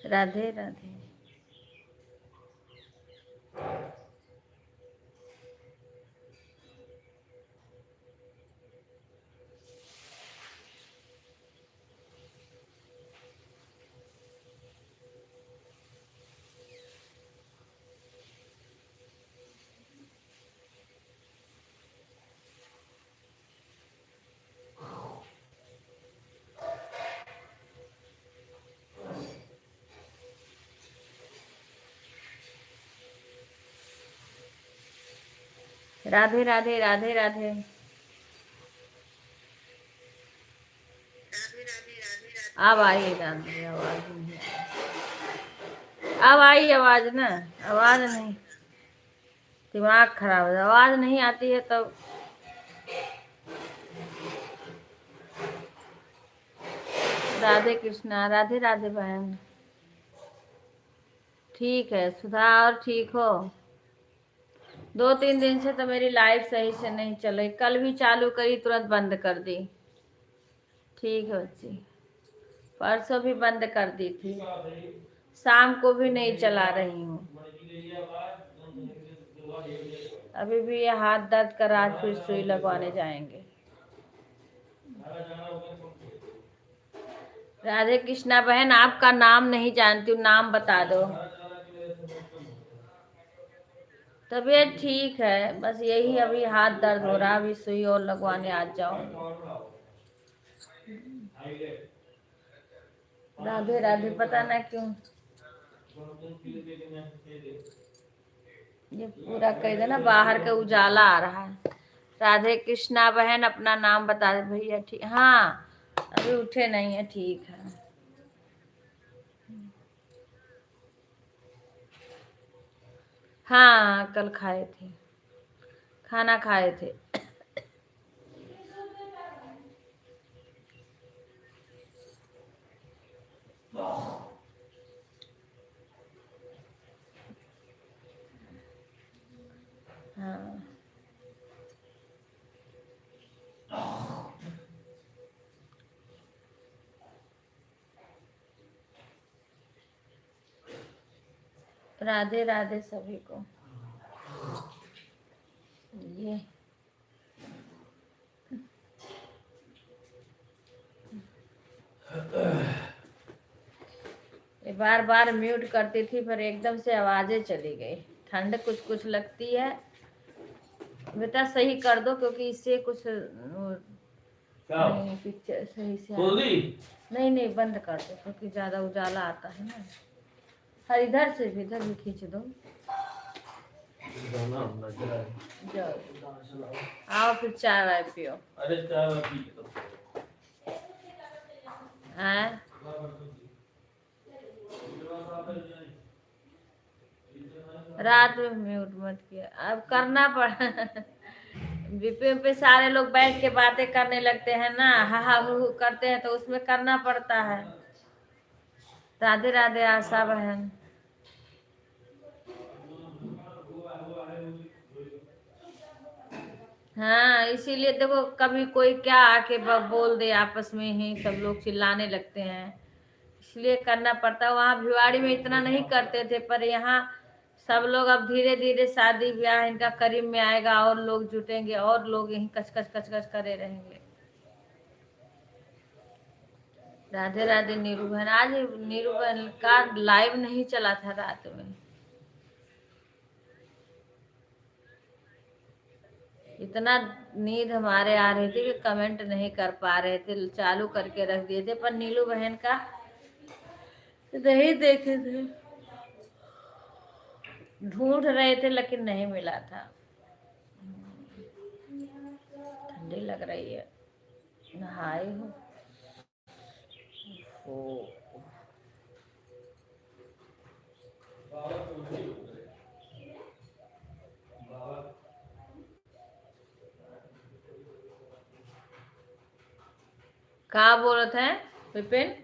राधे राधे। राधे राधे राधे राधे। अब आई राधे, आवाज नहीं अब आई आवाज ना, आवाज नहीं, दिमाग खराब है, आवाज नहीं आती है तो। राधे कृष्णा, राधे राधे बहन। ठीक है सुधा, और ठीक हो? 2-3 दिन से तो मेरी लाइफ सही से नहीं चल रही, कल भी चालू करी तुरंत बंद कर दी। ठीक है बच्ची, परसों भी बंद कर दी थी, शाम को भी नहीं चला रही हूँ। अभी भी ये हाथ दर्द कर, आज फिर सुई लगवाने जाएंगे। राधे कृष्णा बहन, आपका नाम नहीं जानती हूँ, नाम बता दो। तबीयत ठीक है, बस यही अभी हाथ दर्द हो रहा, अभी सुई और लगवाने आ जाऊंगी। राधे राधे, पता ना क्यों ये पूरा कह देना, बाहर का उजाला आ रहा है। राधे कृष्णा बहन, अपना नाम बता दे भैया। ठीक, हाँ अभी उठे नहीं है, ठीक है। हाँ कल खाए थे, खाना खाए थे। हाँ राधे राधे सभी को। ये बार बार म्यूट करती थी, फिर एकदम से आवाजें चली गई। ठंड कुछ कुछ लगती है, बेटा सही कर दो, क्योंकि इससे कुछ नहीं पिक्चर सही से नहीं नहीं, बंद कर दो क्योंकि ज्यादा उजाला आता है ना। हर इधर से भी, इधर भी खींच दो। जाओ आओ फिर चाय वाय पियो। अरे चाय वाय पी लो। रात में म्यूट मत किया, अब करना पड़ बीपी पे सारे लोग बैठ के बातें करने लगते हैं ना, हा हा हु करते हैं, तो उसमें करना पड़ता है। राधे राधे आशा बहन। हाँ इसीलिए देखो, कभी कोई क्या आके बोल दे, आपस में ही सब लोग चिल्लाने लगते हैं, इसलिए करना पड़ता है। वहाँ भिवाड़ी में इतना नहीं करते थे, पर यहाँ सब लोग अब धीरे धीरे शादी ब्याह इनका करीब में आएगा, और लोग जुटेंगे, और लोग यही कच कच कच कच करे रहेंगे। राधे राधे नीरू बहन, आज नीरू बहन का लाइव नहीं चला था रात में, इतना नींद हमारे आ रही थी कि कमेंट नहीं कर पा रहे थे, चालू करके रख दिए थे, पर नीलू बहन का नहीं देखे थे, ढूंढ रहे थे लेकिन नहीं मिला था। ठंडी लग रही है, नहाई हूँ। ओ कहाँ बोल रहे थे विपिन?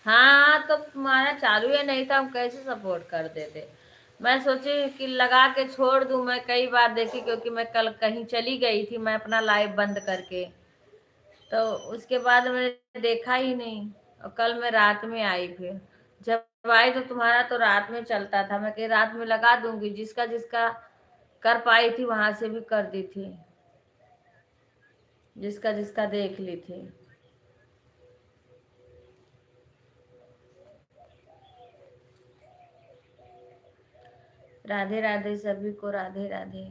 हाँ तो तुम्हारा चालू या नहीं था, हम कैसे सपोर्ट कर देते। मैं सोची कि लगा के छोड़ दूं, मैं कई बार देखी, क्योंकि मैं कल कहीं चली गई थी, मैं अपना लाइव बंद करके, तो उसके बाद मैंने देखा ही नहीं। और कल मैं रात में आई, फिर जब आई तो तुम्हारा तो रात में चलता था। मैं कही रात में लगा दूंगी, जिसका जिसका कर पाई थी वहां से भी कर दी थी, जिसका जिसका देख ली थी। राधे राधे सभी को, राधे राधे।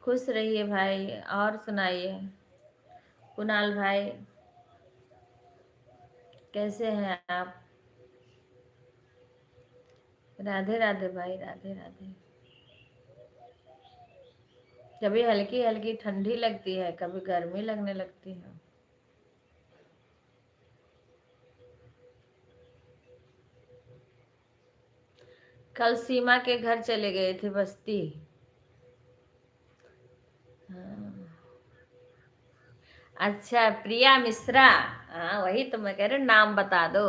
खुश रहिए भाई। और सुनाइए कुणाल भाई, कैसे हैं आप? राधे राधे भाई, राधे राधे। कभी हल्की हल्की ठंडी लगती है, कभी गर्मी लगने लगती है। कल सीमा के घर चले गए थे, बस्ती। हाँ। अच्छा, प्रिया मिश्रा। हाँ, वही तो मैं कह रही हूँ, नाम बता दो।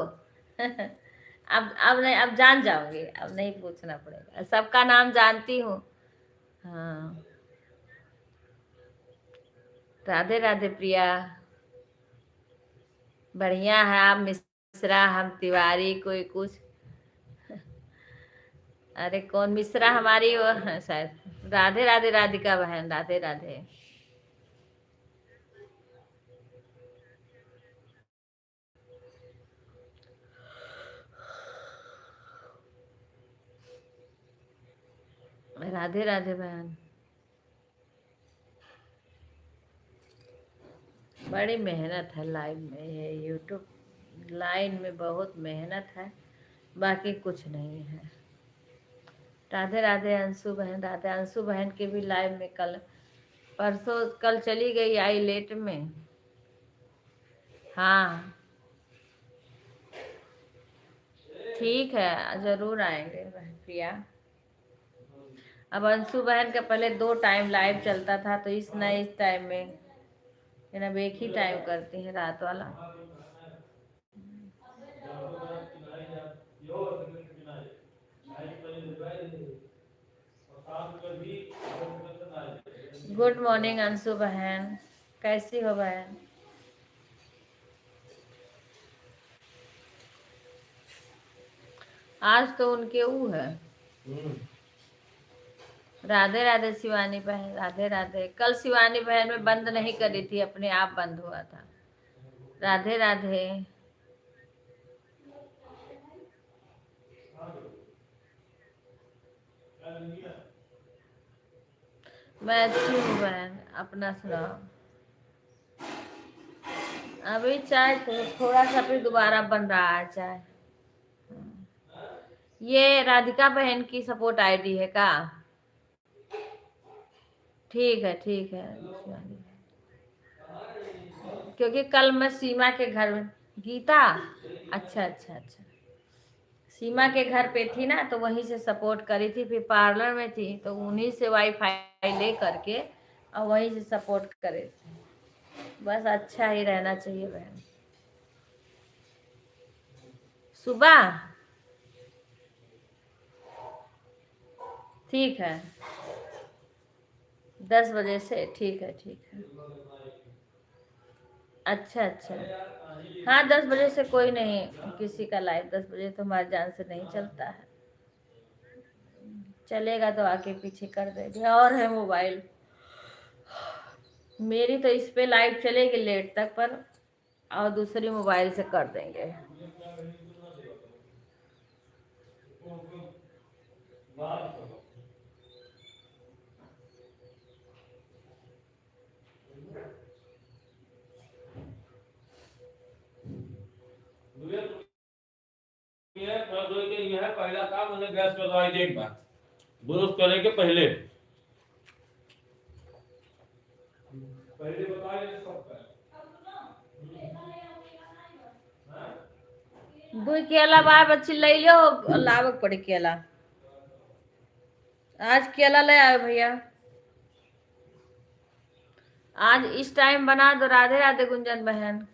अब नहीं, अब जान जाओगे, अब नहीं पूछना पड़ेगा, सबका नाम जानती हूँ। हाँ। राधे राधे प्रिया। बढ़िया है, आप मिश्रा, हम तिवारी, कोई कुछ। अरे कौन मिश्रा? हमारी वो है शायद। राधे राधे राधिका बहन, राधे राधे। राधे राधे बहन। बड़ी मेहनत है लाइव में, ये यूट्यूब लाइन में बहुत मेहनत है, बाकी कुछ नहीं है। राधे राधे अंशु बहन, राधे। अंशु बहन के भी लाइव में कल परसों, कल चली गई, आई लेट में। हाँ ठीक है, जरूर आएंगे बहन प्रिया। अब अंशु बहन का पहले 2 टाइम लाइव चलता था, तो इस नए इस टाइम में अब एक ही टाइम करती है, रात वाला। गुड मॉर्निंग अंशु बहन, कैसी हो बहन? आज तो उनके ऊ है। राधे राधे शिवानी बहन, राधे राधे। कल शिवानी बहन में बंद नहीं करी थी, अपने आप बंद हुआ था। राधे राधे। मैं अच्छी हूँ बहन, अपना सुनाओ। अभी चाय तो थोड़ा सा फिर दोबारा बन रहा है चाय। ये राधिका बहन की सपोर्ट आईडी है का? ठीक है, ठीक है शिवानी, क्योंकि कल मैं सीमा के घर में। गीता, अच्छा अच्छा अच्छा। सीमा के घर पे थी ना, तो वहीं से सपोर्ट करी थी, फिर पार्लर में थी तो उन्हीं से वाईफाई ले करके और वहीं से सपोर्ट करे थे। बस अच्छा ही रहना चाहिए बहन। सुबह ठीक है, 10 बजे से, ठीक है ठीक है। अच्छा अच्छा। हाँ 10 बजे से कोई नहीं, किसी का लाइव 10 बजे तो हमारे जान से नहीं चलता है। चलेगा तो आके पीछे कर देंगे। और है मोबाइल मेरी, तो इस पे लाइव चलेगी लेट तक, पर और दूसरी मोबाइल से कर देंगे। यह पहला काम मैंने गैस पर दवाई देख बार दुरुस्त करने के पहले बताए दू केला बा बच्ची ले लो, लावक पड़े केला। आज केला ले आए भैया, आज इस टाइम बना दो। राधे राधे गुंजन बहन।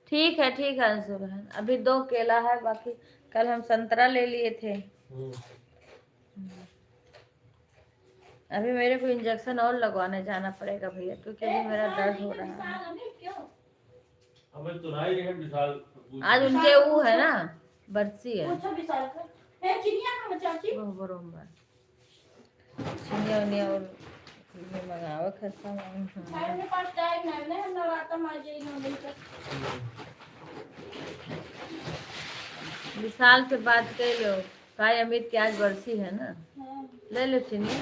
ठीक है अंशु बहन, अभी 2 केला है बाकी, कल हम संतरा ले लिए थे। अभी मेरे को इंजेक्शन और लगवाने जाना पड़ेगा भैया, क्योंकि अभी मेरा दर्द हो रहा है। आज उनके वो है ना, बरसी है बरोबर, चिनिया उनिया और मंगावा खस्ता विशाल से बात कर लो, काय अमित की आज बरसी है ना, ले लो चिनिया।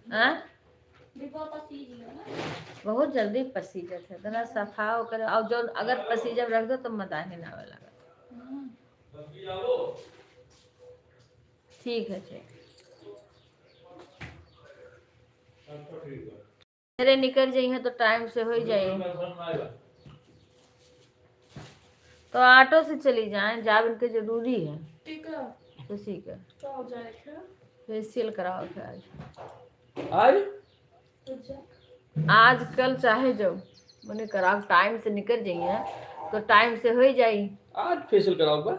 हाँ? बहुत जल्दी पसीजत है, इतना सफा होकर, और जो अगर पसीजब रख दो तो मदाही ना लगा। ठीक है ठीक, मेरे निकल जाइए तो टाइम से हो जाइए, तो ऑटो से चली जाएं, जाब इनके जरूरी है। ठीक है, तो ठीक है, फेशियल कराओ फिर आज कल चाहे जो मैंने कराओ, टाइम से निकल जाइए तो टाइम से हो जाई। आज फेशियल कराओ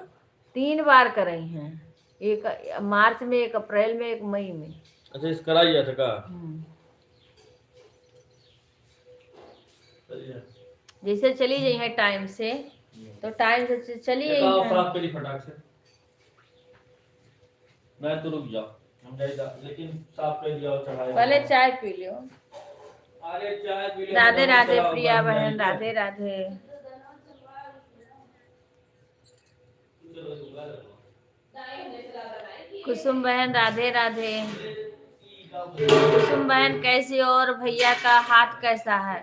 3 बार कराई हैं, एक मार्च में, एक अप्रैल में, एक मई में। अच्छा, इस कराई जाता का? जैसे चली जाइए टाइम से, तो टाइम से चली जाइए। फटाक से मैं तो रुक जाओ, लेकिन साफ कर दिया, पहले चाय पी लो। अरे चाय पी लो। राधे राधे प्रिया बहन, राधे राधे। कुसुम बहन राधे राधे। कुसुम बहन कैसी, और भैया का हाथ कैसा है,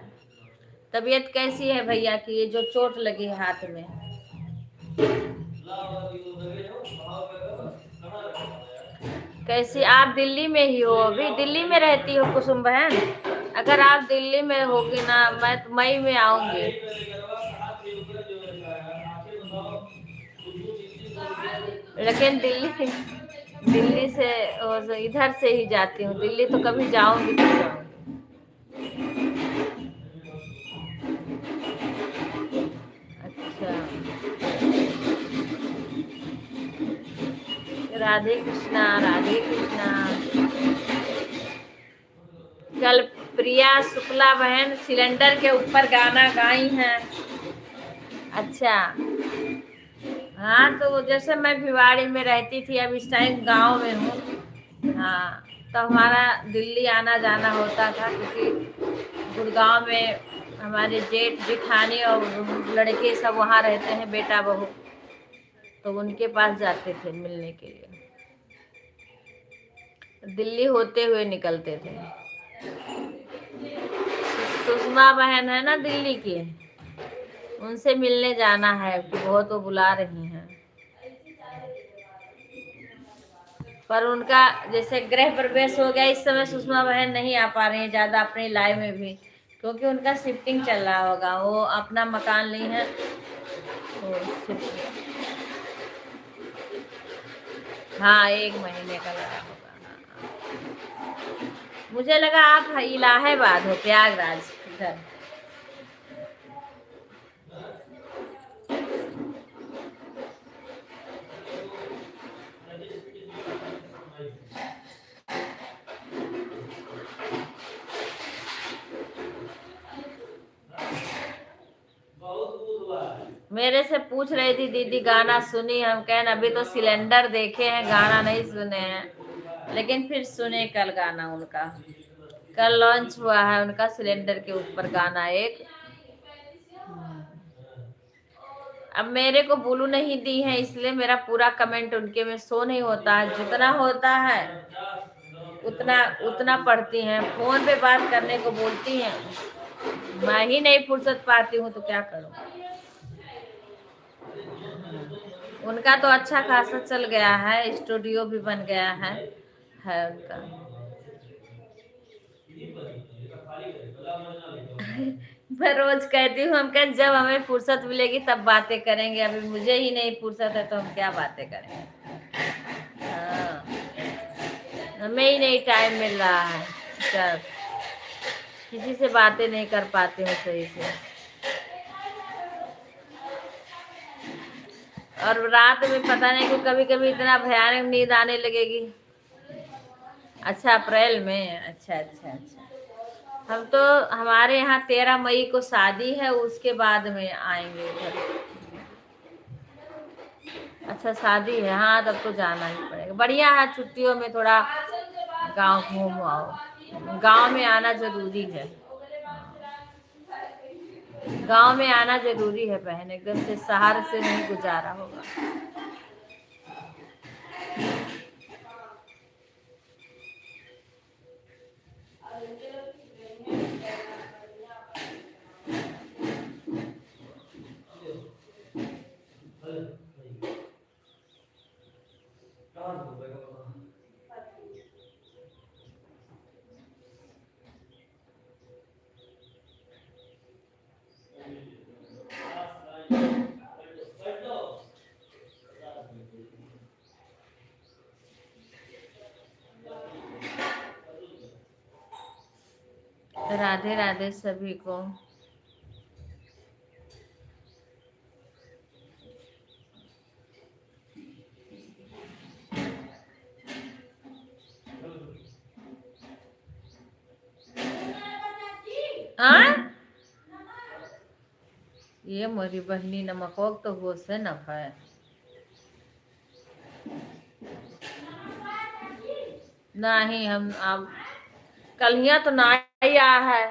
तबीयत कैसी है भैया की, ये जो चोट लगी है हाथ में? कैसी, आप दिल्ली में ही हो? अभी दिल्ली में रहती हो कुसुम बहन? अगर आप दिल्ली में होगी ना, मैं तो मई में आऊंगी। लेकिन दिल्ली से इधर से ही जाती हूँ, दिल्ली तो कभी जाऊंगी तो जाऊंगी। अच्छा, राधे कृष्णा राधे कृष्णा। कल प्रिया शुक्ला बहन सिलेंडर के ऊपर गाना गाई हैं। अच्छा, हाँ, तो जैसे मैं भिवाड़ी में रहती थी, अब इस टाइम गांव में हूँ। हाँ, तो हमारा दिल्ली आना जाना होता था, क्योंकि गुड़गांव में हमारे जेठ जेठानी और लड़के सब वहाँ रहते हैं, बेटा बहू, तो उनके पास जाते थे मिलने के लिए। दिल्ली होते हुए निकलते थे। सुषमा बहन है ना दिल्ली की, उनसे मिलने जाना है, बहुत वो बुला रही हैं। पर उनका जैसे गृह प्रवेश हो गया, इस समय सुषमा बहन नहीं आ पा रही हैं ज़्यादा अपनी लाइफ में भी, क्योंकि उनका शिफ्टिंग चल रहा होगा, वो अपना मकान ली है तो हाँ, 1 महीने का लगा होगा। हाँ, मुझे लगा आप इलाहाबाद हो, प्रयागराज इधर। मेरे से पूछ रही थी दीदी गाना सुनी, हम कहें अभी तो सिलेंडर देखे हैं, गाना नहीं सुने हैं, लेकिन फिर सुने कल गाना उनका, कल लॉन्च हुआ है उनका सिलेंडर के ऊपर गाना एक। अब मेरे को बोलू नहीं दी है, इसलिए मेरा पूरा कमेंट उनके में शो नहीं होता है, जितना होता है उतना उतना पढ़ती हैं, फोन पे बात करने को बोलती हैं, मैं ही नहीं फुर्सत पाती हूँ, तो क्या करूँ। उनका तो अच्छा खासा चल गया है, स्टूडियो भी बन गया है उनका। मैं रोज कहती हूँ, हम कह जब हमें फुर्सत मिलेगी तब बातें करेंगे, अभी मुझे ही नहीं फुर्सत है तो हम क्या बातें करेंगे। हाँ, हमें ही नहीं टाइम मिल रहा है, सब किसी से बातें नहीं कर पाती हूँ सही से। और रात में पता नहीं कि कभी कभी इतना भयानक नींद आने लगेगी। अच्छा, अप्रैल में। अच्छा अच्छा अच्छा। हम तो हमारे यहाँ 13 मई को शादी है, उसके बाद में आएंगे उधर। अच्छा, शादी है। हाँ, तब तो जाना ही पड़ेगा। बढ़िया है, छुट्टियों में थोड़ा गांव घूम आओ। गांव में आना जरूरी है। गांव में आना जरूरी है बहन, एकदम से शहर से नहीं गुजारा होगा। राधे राधे सभी को। हाँ, ये मोरी बहनी नमकोक तो हो से न है। नहीं, हम अब कलिया तो ना ही आ है।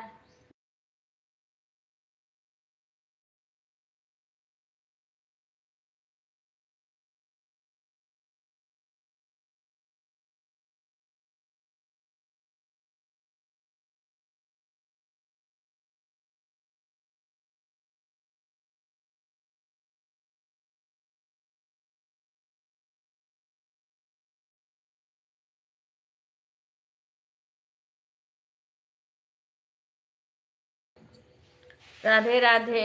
राधे राधे।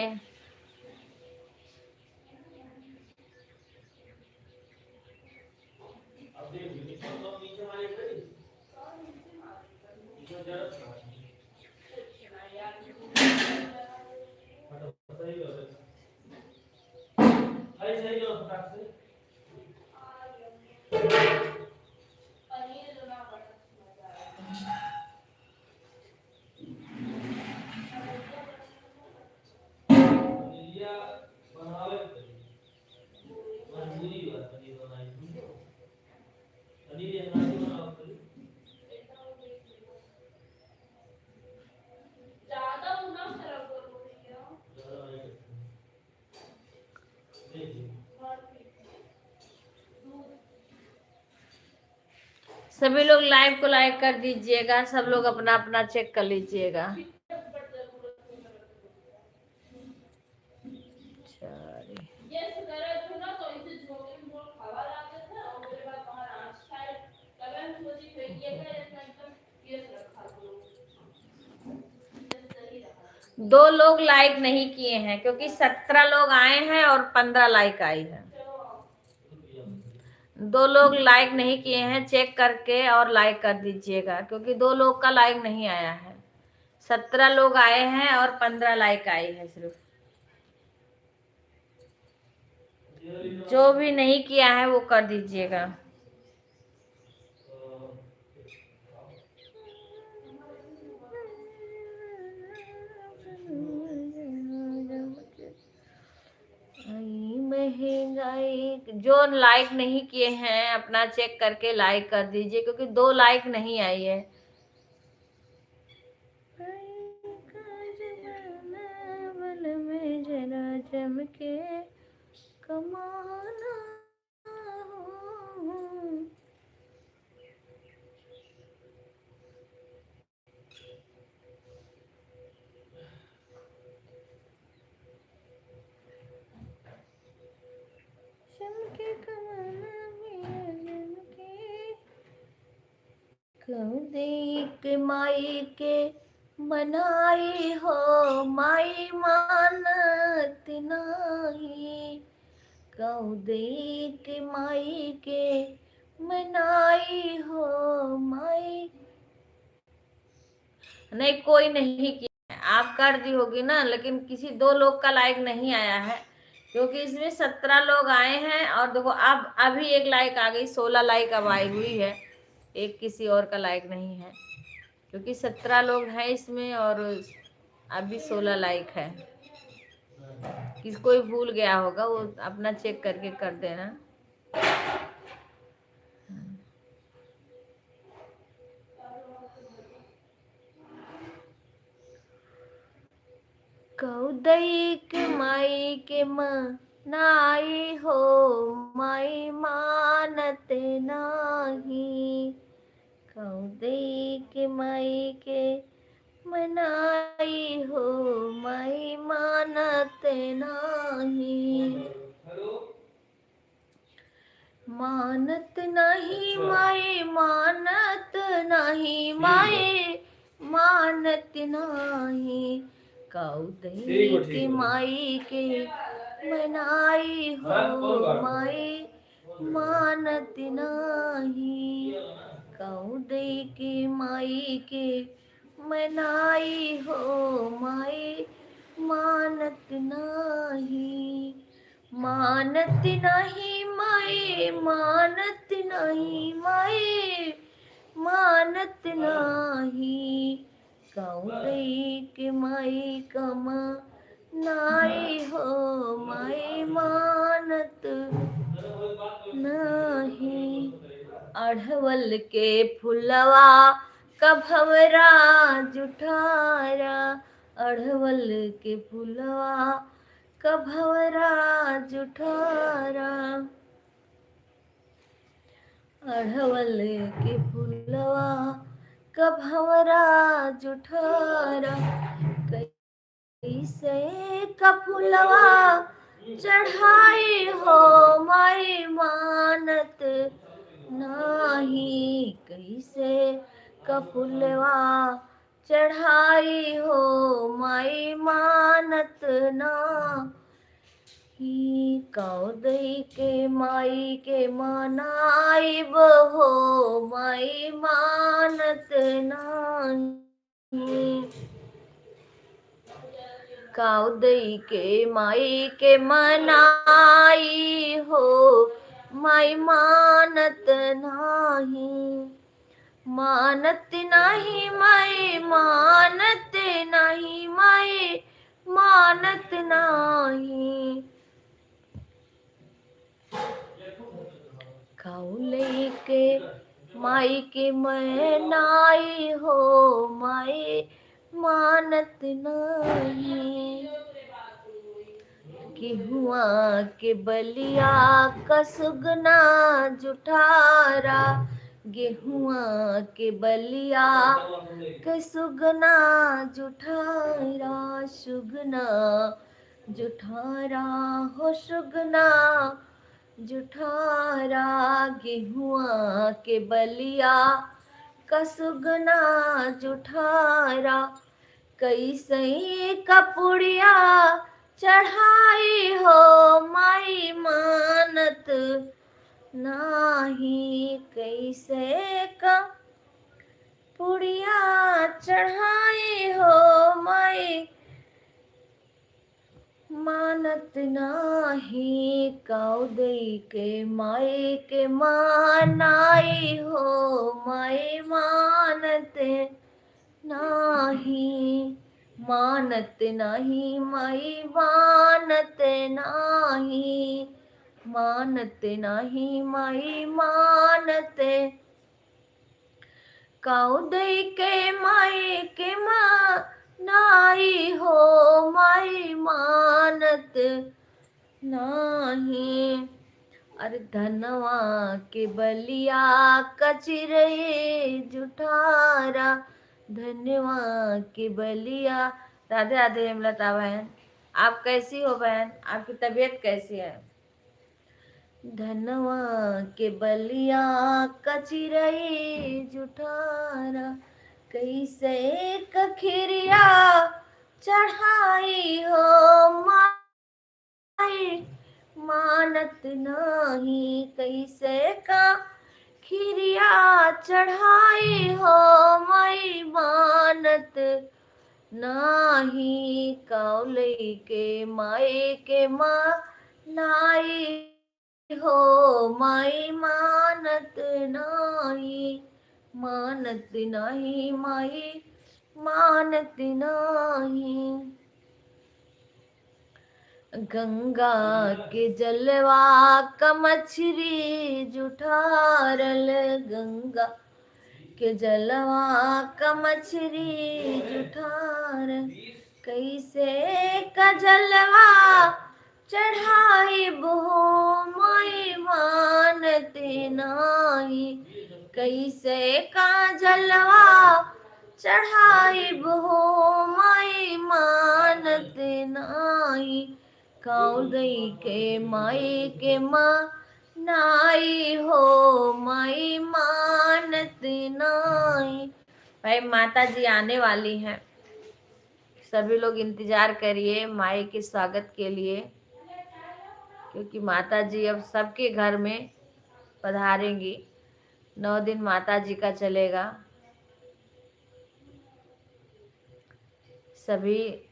सभी लोग लाइव को लाइक कर दीजिएगा। सब लोग अपना अपना चेक कर लीजिएगा। दो लोग लाइक नहीं किए हैं, क्योंकि 17 लोग आए हैं और 15 लाइक आई है। दो लोग लाइक नहीं किए हैं, चेक करके और लाइक कर दीजिएगा, क्योंकि दो लोग का लाइक नहीं आया है। 17 लोग आए हैं और 15 लाइक आई है सिर्फ। जो भी नहीं किया है वो कर दीजिएगा। महंगाई, जो लाइक नहीं किए हैं अपना चेक करके लाइक कर दीजिए, क्योंकि 2 लाइक नहीं आई है। में जरा चमके कमाना चमके कमाना चमके कहूँ देख माई के मनाई हो, माई मानत नाही। कहूँ देख माई के मनाई हो, माई। नहीं, कोई नहीं किया है। आप कर दी होगी ना, लेकिन किसी 2 लोग का लाइक नहीं आया है। क्योंकि इसमें 17 लोग आए हैं। और देखो अब अभी एक लाइक आ गई, 16 लाइक अब आई हुई है, एक किसी और का लाइक नहीं है, क्योंकि 17 लोग हैं इसमें और अभी 16 लाइक है। किसी कोई भूल गया होगा, वो अपना चेक करके कर देना। कौदई के माई के नाई हो, माई मानत नाही। कौदई के माई के मनाई हो, माई मानत नाही। मानत नहीं माई, मानत नहीं माई, मानत नहीं। कौदई के माई के मनाई हो, माई मानत नहीं। कौदई के माई के मनाई हो, माई मानत नहीं। मानत नहीं माई, मानत नहीं माई, मानत नहीं। कौदई के माई कमा नाई हो, माई मानत नहीं। अढ़वल के फुलवा कभवरा जुठारा, अढ़वल के फुलवा कभवरा जुठारा। अढ़वल के फुलवा कभवरा जुठारा। कैसे कफुलवा चढ़ाई हो, माई मानत नाही। कैसे कफुलवा चढ़ाई हो, माई मानत नाही। कौदई के माई के मनाइब हो, माई मानत नाही। कौदई के माई के मनाई हो, माई मानत नाही। मानत नहीं माई, मानत नहीं माई, मानत नाही। कौलई के माई के मनाई हो, माई मानत नहीं। गेहुआ के बलिया कसुगना जुठारा, गेहुआ के बलिया कसुगना जुठारा। सुगना जुठारा हो, सुगना जुठारा। गेहुआ के बलिया कसुगना जुठारा। कैसे कपुड़िया चढ़ाई हो, माई मानत नाही। कैसे कपुड़िया चढ़ाई हो, माई मानत नाही। कौदई के माई के मनाई हो, माई मानत नाही। मानत नहीं माई, मानत नाही। मानत नहीं माई, मानत। कौदई के माई के मनाई हो, माई मानत नाही। अरे धनवा के बलिया कचरे जुठारा, धनवा के बलिया। राधे राधे हेमलता बहन, आप कैसी हो बहन, आपकी तबीयत कैसी है? धनवा के बलिया कचिरई जुठारा। कैसे कखिरिया चढ़ाई हो, माई मानत नाही। कैसे का खिरिया चढ़ाई हो, माई मानत नाही। कौलई के माई के नाई हो माई मानत नाही, मानत नाही माई मानत नाही। गंगा के जलवा का मछरी जुठारल, गंगा के जलवा का मछरी जुठार, कैसे का जलवा चढ़ाई बो माई मानते नाही, कैसे का जलवा चढ़ाई बो माई मानते नाही। काऊ दई के माई के माँ नाई हो माई मानत नाई। भाई माता जी आने वाली हैं, सभी लोग इंतजार करिए माई के स्वागत के लिए, क्योंकि माता जी अब सबके घर में पधारेंगी। 9 दिन माता जी का चलेगा। सभी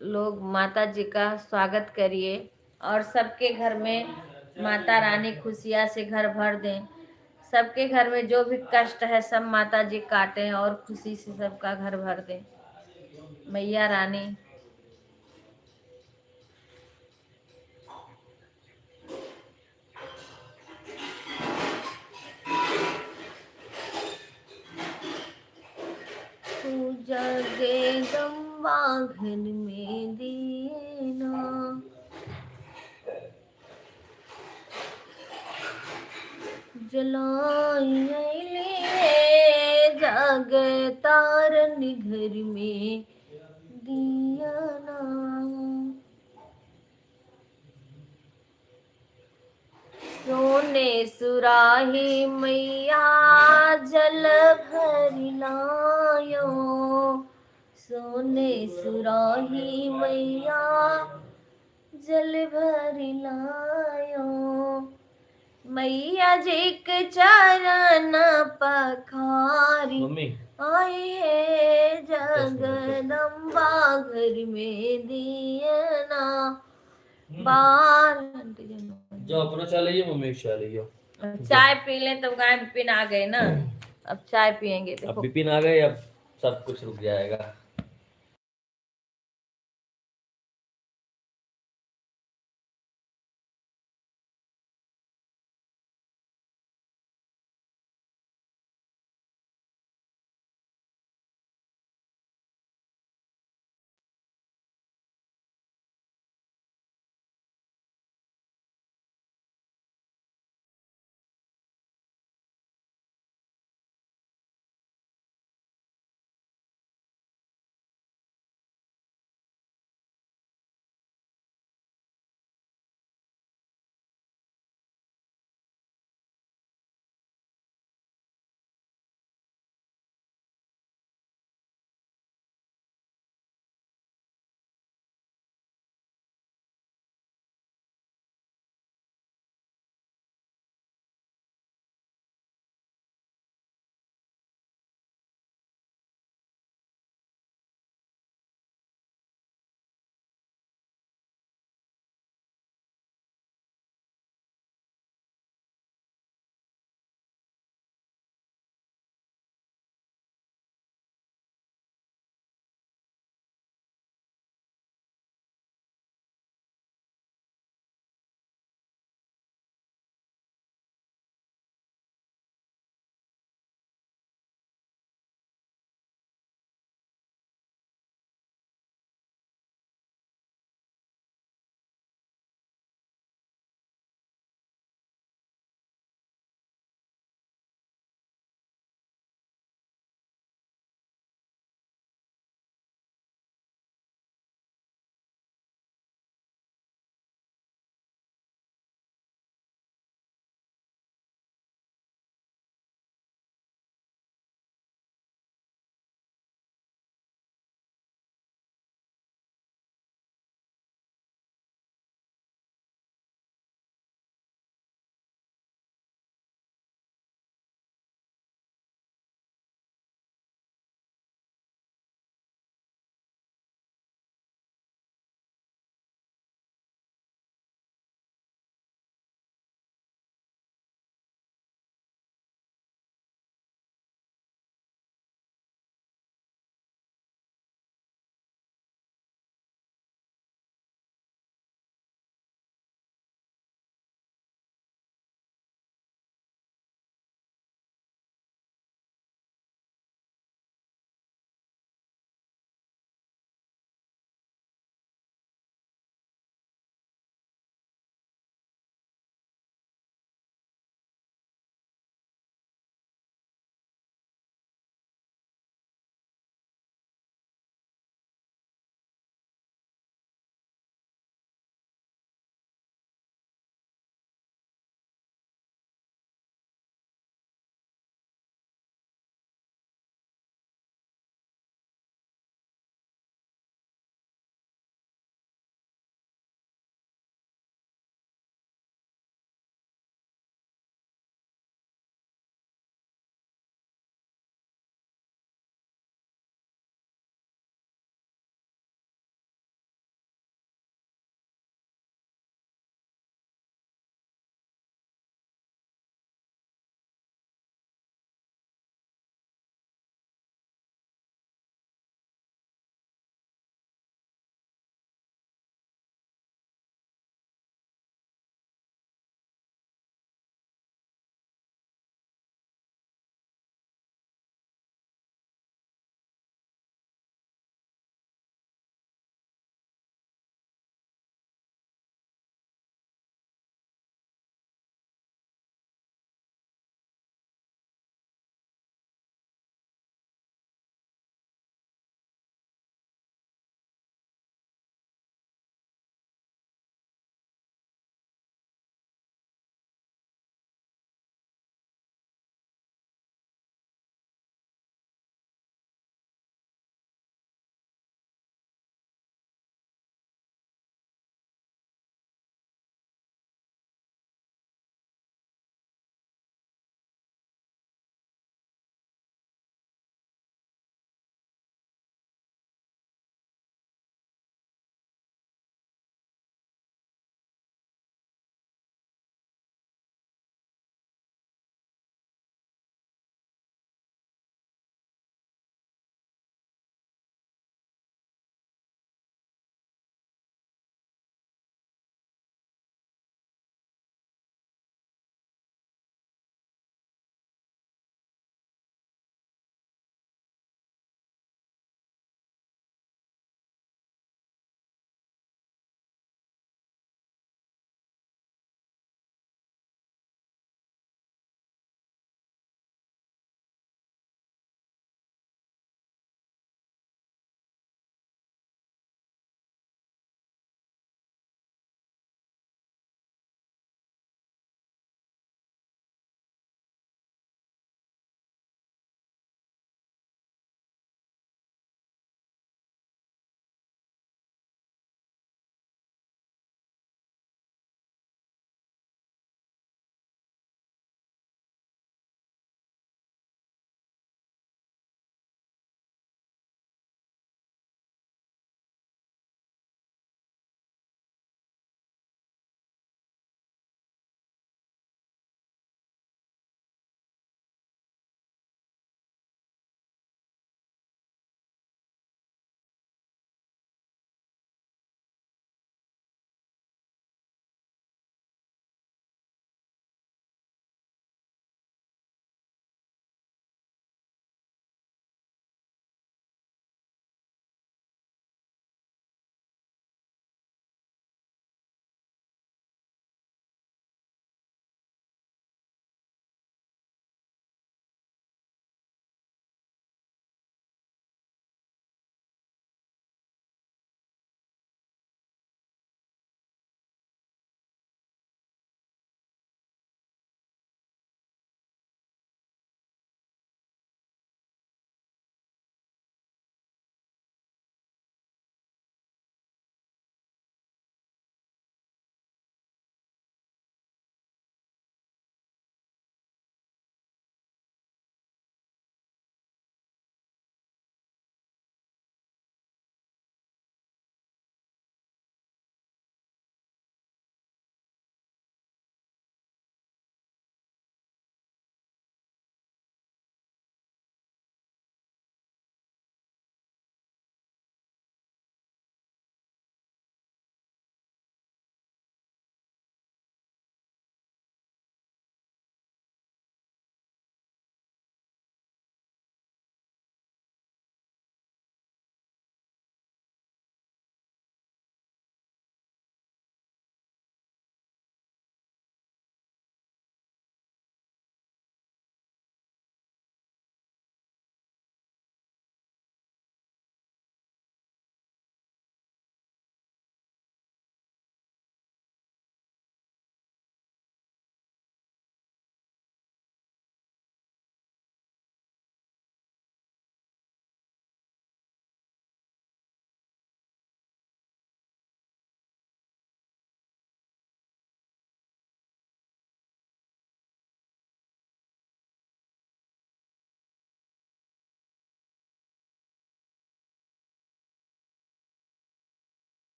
लोग माता जी का स्वागत करिए और सबके घर में माता रानी खुशियाँ से घर भर दें। सबके घर में जो भी कष्ट है सब माता जी काटें और खुशी से सबका घर भर दें। मैया रानी तू जगे गंगा घर में दीना, जलाइले जग तारन घर में दिया ना। सोने सुराही मैया जल भर लायो, सोने सुराही मैया जल भर लायो, मैया जी के चरण पखारी आई है जगदम्बा घर में दियना बार। जो अपना चाय लीजिए, मम्मी की चाय लीजिए। चाय पी लें तो गाय बिपिन आ गए ना, अब चाय पियेंगे। अब देखो बिपिन आ गए, अब सब कुछ रुक जाएगा।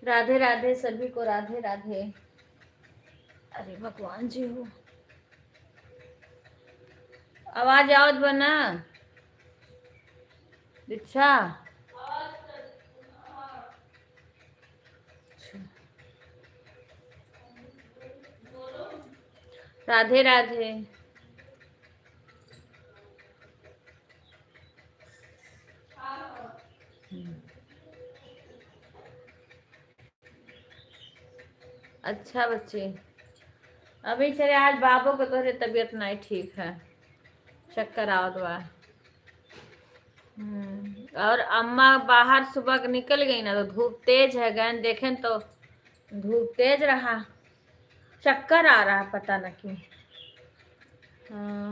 राधे राधे सभी को, राधे राधे। अरे भगवान जी हो, आवाज आवत बना दीक्षा। राधे राधे। अच्छा बच्चे, अभी चले आज बाबू को तो तबीयत नहीं ठीक है, चक्कर आवत बा। और अम्मा बाहर सुबह निकल गई ना, तो धूप तेज है, गए देखें तो धूप तेज रहा, चक्कर आ रहा, पता न क्यों।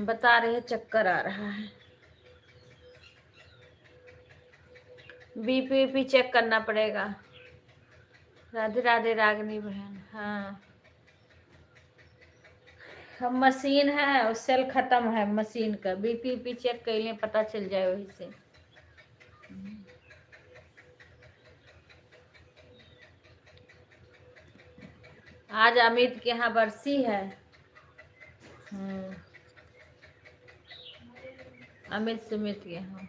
बता रहे चक्कर आ रहा है। बीपी वीपी चेक करना पड़ेगा। राधे राधे रागनी बहन। हाँ, हम मशीन है और सेल खत्म है मशीन का, बीपी वीपी चेक कर लें, पता चल जाए वही से। आज अमित के यहाँ बरसी है। अमित सुमित के यहाँ।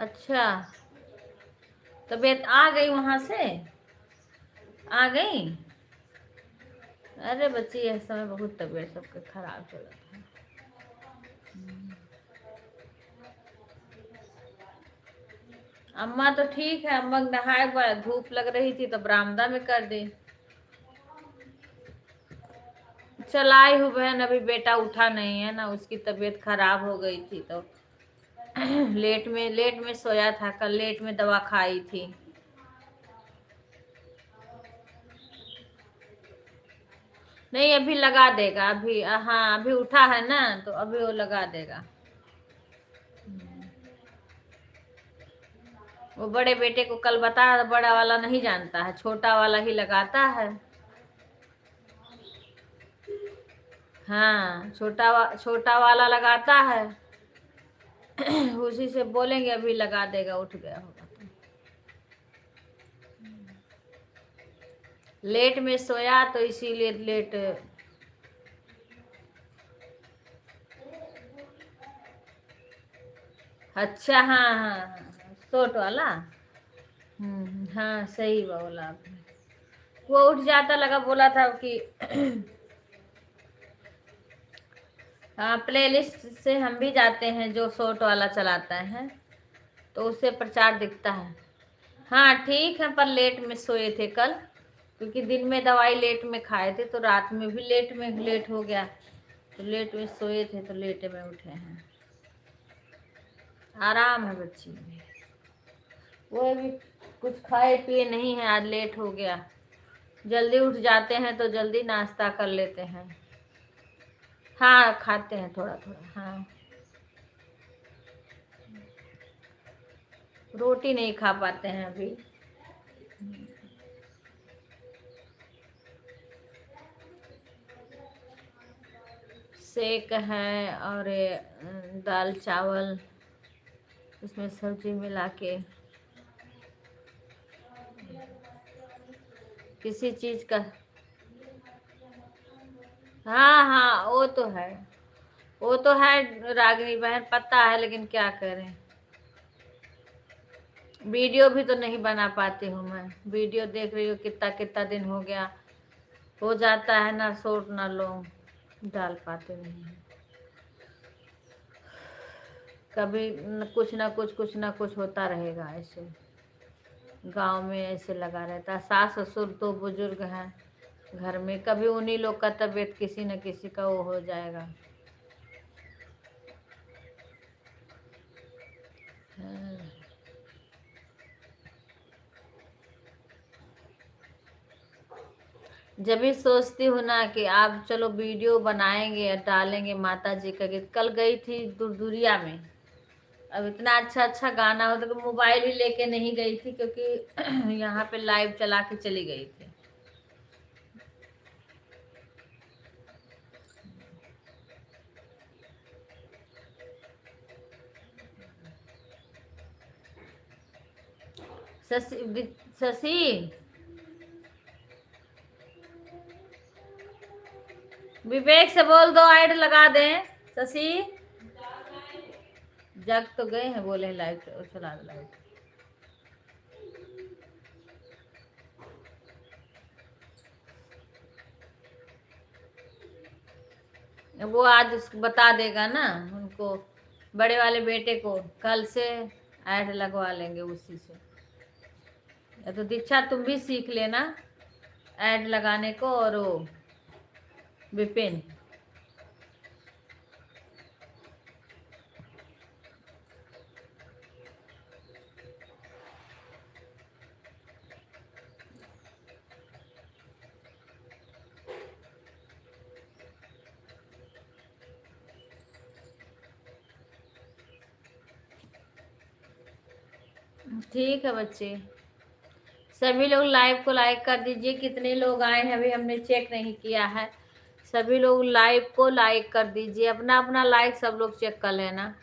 अच्छा, तबीयत आ गई वहां से, आ गई। अरे बच्ची, यह समय बहुत तबीयत सबके खराब चल रहा है। अम्मा तो ठीक है, अम्मा नहाए हुआ, धूप लग रही थी तो बरामदा में कर दी। चलाई हूँ बहन, अभी बेटा उठा नहीं है ना, उसकी तबीयत खराब हो गई थी तो लेट में सोया था, कल लेट में दवा खाई थी। नहीं अभी लगा देगा, अभी हाँ अभी उठा है ना, तो अभी वो लगा देगा। वो बड़े बेटे को कल बताया, बड़ा वाला नहीं जानता है, छोटा वाला ही लगाता है। हाँ, छोटा वाला लगाता है। उसी से बोलेंगे, अभी लगा देगा, उठ गया होगा तो। लेट में सोया तो इसीलिए लेट। अच्छा, हाँ हाँ हाँ, सोट वाला। हाँ सही बोला आपने। वो उठ जाता, लगा बोला था कि हाँ, प्ले लिस्ट से हम भी जाते हैं, जो शॉर्ट वाला चलाता है तो उससे प्रचार दिखता है। हाँ ठीक है, पर लेट में सोए थे कल, क्योंकि दिन में दवाई लेट में खाए थे, तो रात में भी लेट हो गया, तो लेट में सोए थे तो लेट में उठे हैं। आराम है बच्ची में, वो भी कुछ खाए पिए नहीं है, आज लेट हो गया। जल्दी उठ जाते हैं तो जल्दी नाश्ता कर लेते हैं। हाँ खाते हैं थोड़ा थोड़ा। हाँ, रोटी नहीं खा पाते हैं अभी। सेक है और दाल चावल, उसमें सब्जी मिला के, किसी चीज का। हाँ हाँ, वो तो है, वो तो है रागिनी बहन, पता है, लेकिन क्या करें, वीडियो भी तो नहीं बना पाती हूँ मैं। वीडियो देख रही हूँ, कितना कितना दिन हो गया, हो जाता है ना शॉर्ट ना लॉन्ग, डाल पाते नहीं हैं। कभी कुछ ना कुछ होता रहेगा ऐसे, गांव में ऐसे लगा रहता है। सास ससुर तो बुजुर्ग हैं घर में, कभी उन्हीं लोग का तबीयत किसी न किसी का वो हो जाएगा। जब भी सोचती हूँ ना कि आप चलो वीडियो बनाएंगे और डालेंगे माता जी का गीत। कल गई थी दुरिया में, अब इतना अच्छा अच्छा गाना हो, तो मोबाइल भी लेके नहीं गई थी, क्योंकि यहाँ पे लाइव चला के चली गई थी। शशि विवेक से बोल दो ऐड लगा दें। शशि जग तो गए हैं, बोले लाइव चला दो लाइव। वो आज बता देगा ना उनको, बड़े वाले बेटे को कल से ऐड लगवा लेंगे उसी से। या तो दीक्षा तुम भी सीख लेना ऐड लगाने को, और वो विपिन। ठीक है बच्चे, सभी लोग लाइव को लाइक कर दीजिए। कितने लोग आए हैं अभी हमने चेक नहीं किया है। सभी लोग लाइव को लाइक कर दीजिए, अपना अपना लाइक सब लोग चेक कर लेना।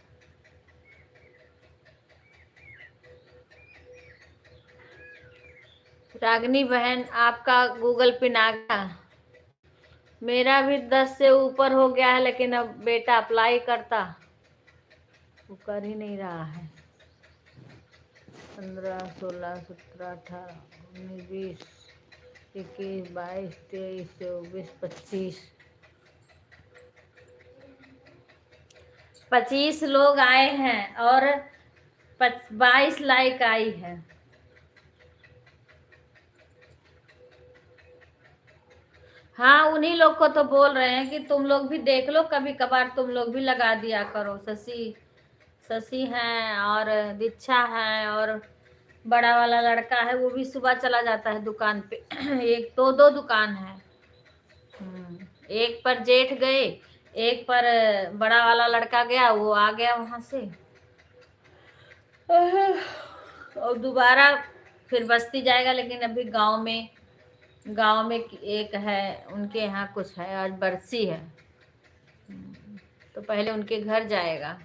रागनी बहन आपका गूगल पिन आ गया? मेरा भी 10 से ऊपर हो गया है, लेकिन अब बेटा अप्लाई करता, वो कर ही नहीं रहा है। 15, 16, 17, 18, 19, 20, 21, 22, 23, 24, 25, 25 लोग आए हैं और 22 लाइक आई है। हाँ, उन्हीं लोग को तो बोल रहे हैं कि तुम लोग भी देख लो, कभी कभार तुम लोग भी लगा दिया करो। शशि हैं और दीक्षा है और बड़ा वाला लड़का है, वो भी सुबह चला जाता है दुकान पे। एक तो दो दुकान है, एक पर जेठ गए, एक पर बड़ा वाला लड़का गया, वो आ गया वहां से, और दोबारा फिर बस्ती जाएगा। लेकिन अभी गांव में एक है, उनके यहाँ कुछ है, आज बरसी है, तो पहले उनके घर जाएगा।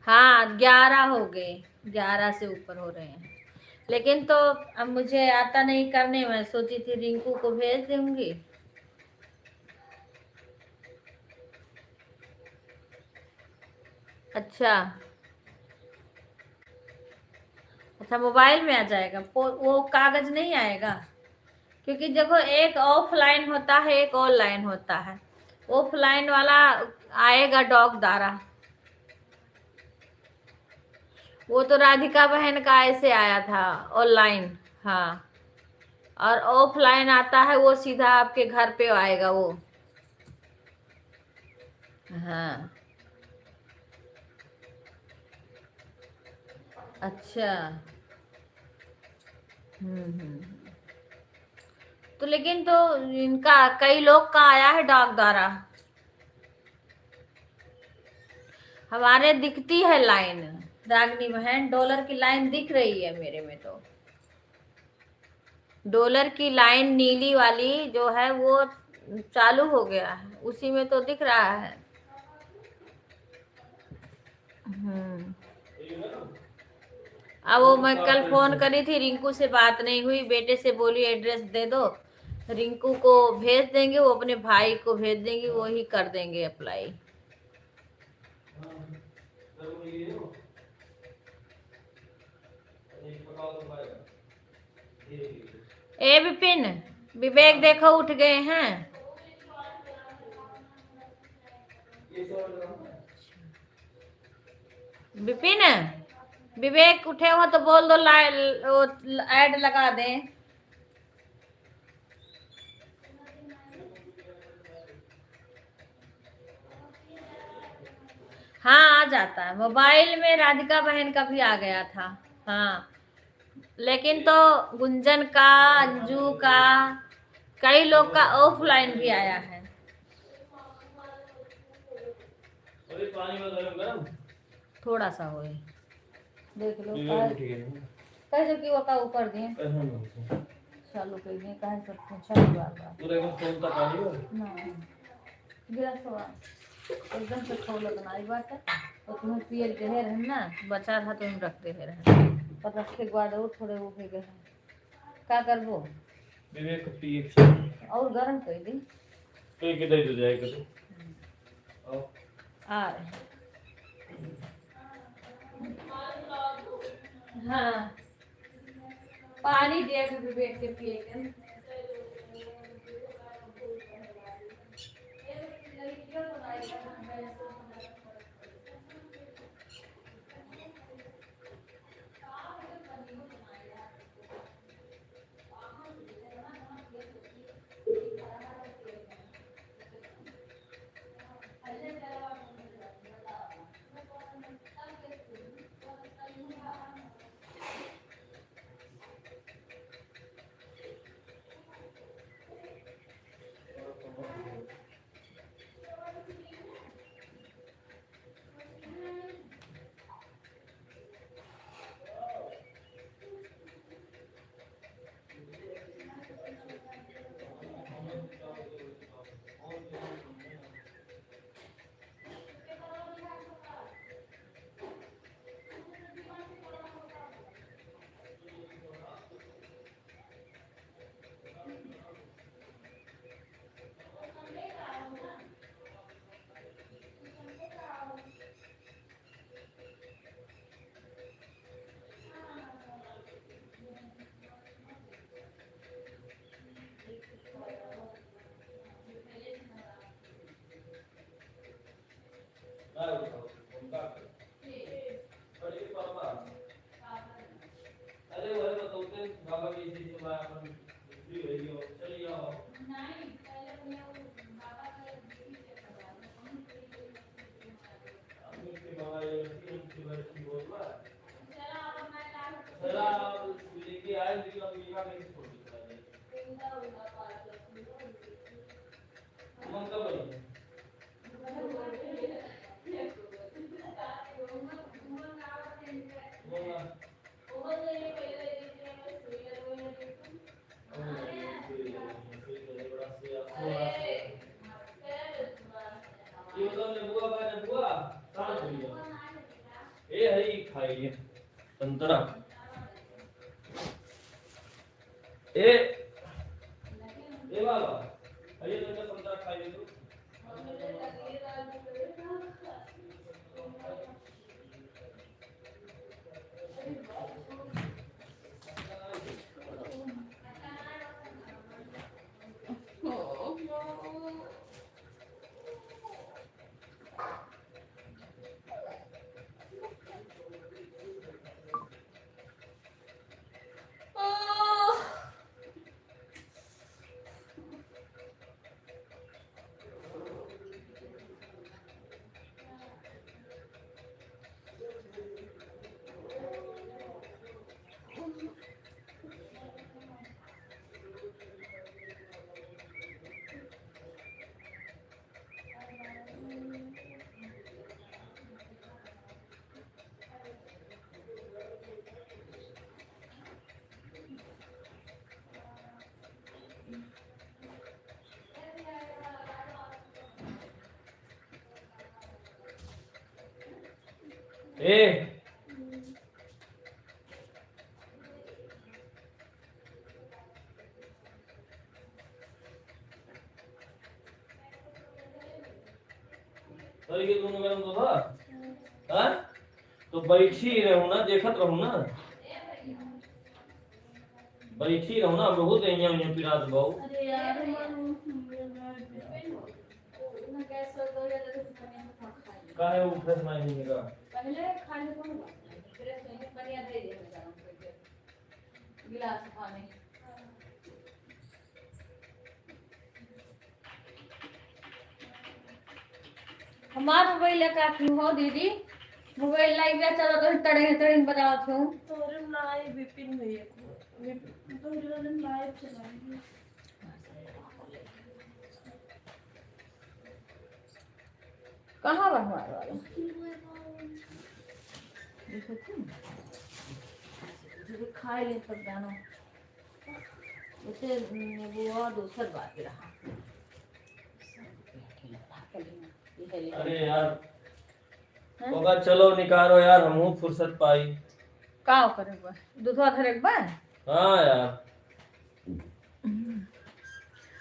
हाँ 11 हो गए, 11 से ऊपर हो रहे हैं। लेकिन तो अब मुझे आता नहीं करने, मैं सोची थी रिंकू को भेज दूंगी। अच्छा मोबाइल में आ जाएगा, वो कागज नहीं आएगा? क्योंकि देखो एक ऑफलाइन होता है, एक ऑनलाइन होता है। ऑफलाइन वाला आएगा डॉग दारा, वो तो राधिका बहन का ऐसे आया था ऑनलाइन। हाँ, और ऑफलाइन आता है वो सीधा आपके घर पे आएगा वो। हाँ अच्छा। तो लेकिन तो इनका कई लोग का आया है डॉग द्वारा। हमारे दिखती है लाइन, रागनी बहन डॉलर की लाइन दिख रही है मेरे में, तो डॉलर की लाइन नीली वाली जो है वो चालू हो गया है, उसी में तो दिख रहा है। अब वो मैं कल फोन करी थी, रिंकू से बात नहीं हुई, बेटे से बोली एड्रेस दे दो, रिंकू को भेज देंगे, वो अपने भाई को भेज देंगे, वो ही कर देंगे अप्लाई। ए विपिन, विवेक देखो उठ गए हैं। विपिन, विवेक उठे हो तो बोल दो ऐड लगा दें। हाँ आ जाता है, मोबाइल में राधिका बहन का भी आ गया था। हाँ, लेकिन तो गुंजन का, अंजू का, कई लोग का ऑफलाइन भी आया है। थोड़ा सा हो देख लो, कैसे कि वो का ऊपर दिए चालू कर दिए, कहे सब पूछा बार पूरा एकदम फोन तक आ रही ना गिलास हुआ एकदम से खोल बनाई बात है, तो तुम्हें पियर गहर है ना, बचा था तुम रखते हैं पर रखे के बाद और थोड़े वो हो गए क्या करबो विवेक पी और गरम कर दी पे के दे दो जाएगा तो आ रहे हैं। हाँ पानी दे के विवेक के पिए के अरे वो बताते बाबा की इसी से बात अपन दूसरी रही हो चलिए आओ नहीं पहले मैं बाबा का ड्यूटी चेक करवा हम के बाबा ये की बोलवा चला लेके आए लेकिन अब ये का नहीं छोड़ दिया मन का भाई ए हई खाइए संतरा ए बाबा हई तो संतरा खाइए तो ए अरे ये दोनों गरम तो था हां तो बैठी रहू ना देखत रहू ना बैठी रहू ना बहुत यहाँ पिरात बहु अरे यार काहे वो फ्रेश माइंड नहीं का पहले खाने को फ्रेश नहीं बढ़िया दे दे गरम करके गिलास पानी हमार मोबाइल का की हो दीदी मोबाइल लाइव में चलो तो तड़े तड़े बताओ क्यों तोरे लाइव विपिन भैया को तोरे लाइव चलाएंगे कहाँ बा हमारे वाला देखो तुम खाए ले सब जानो उसे वो और दूसर बात रहा अरे यार होगा चलो निकालो यार हमहू फुर्सत पाई का करे बा दूधवा धरे बा। हाँ यार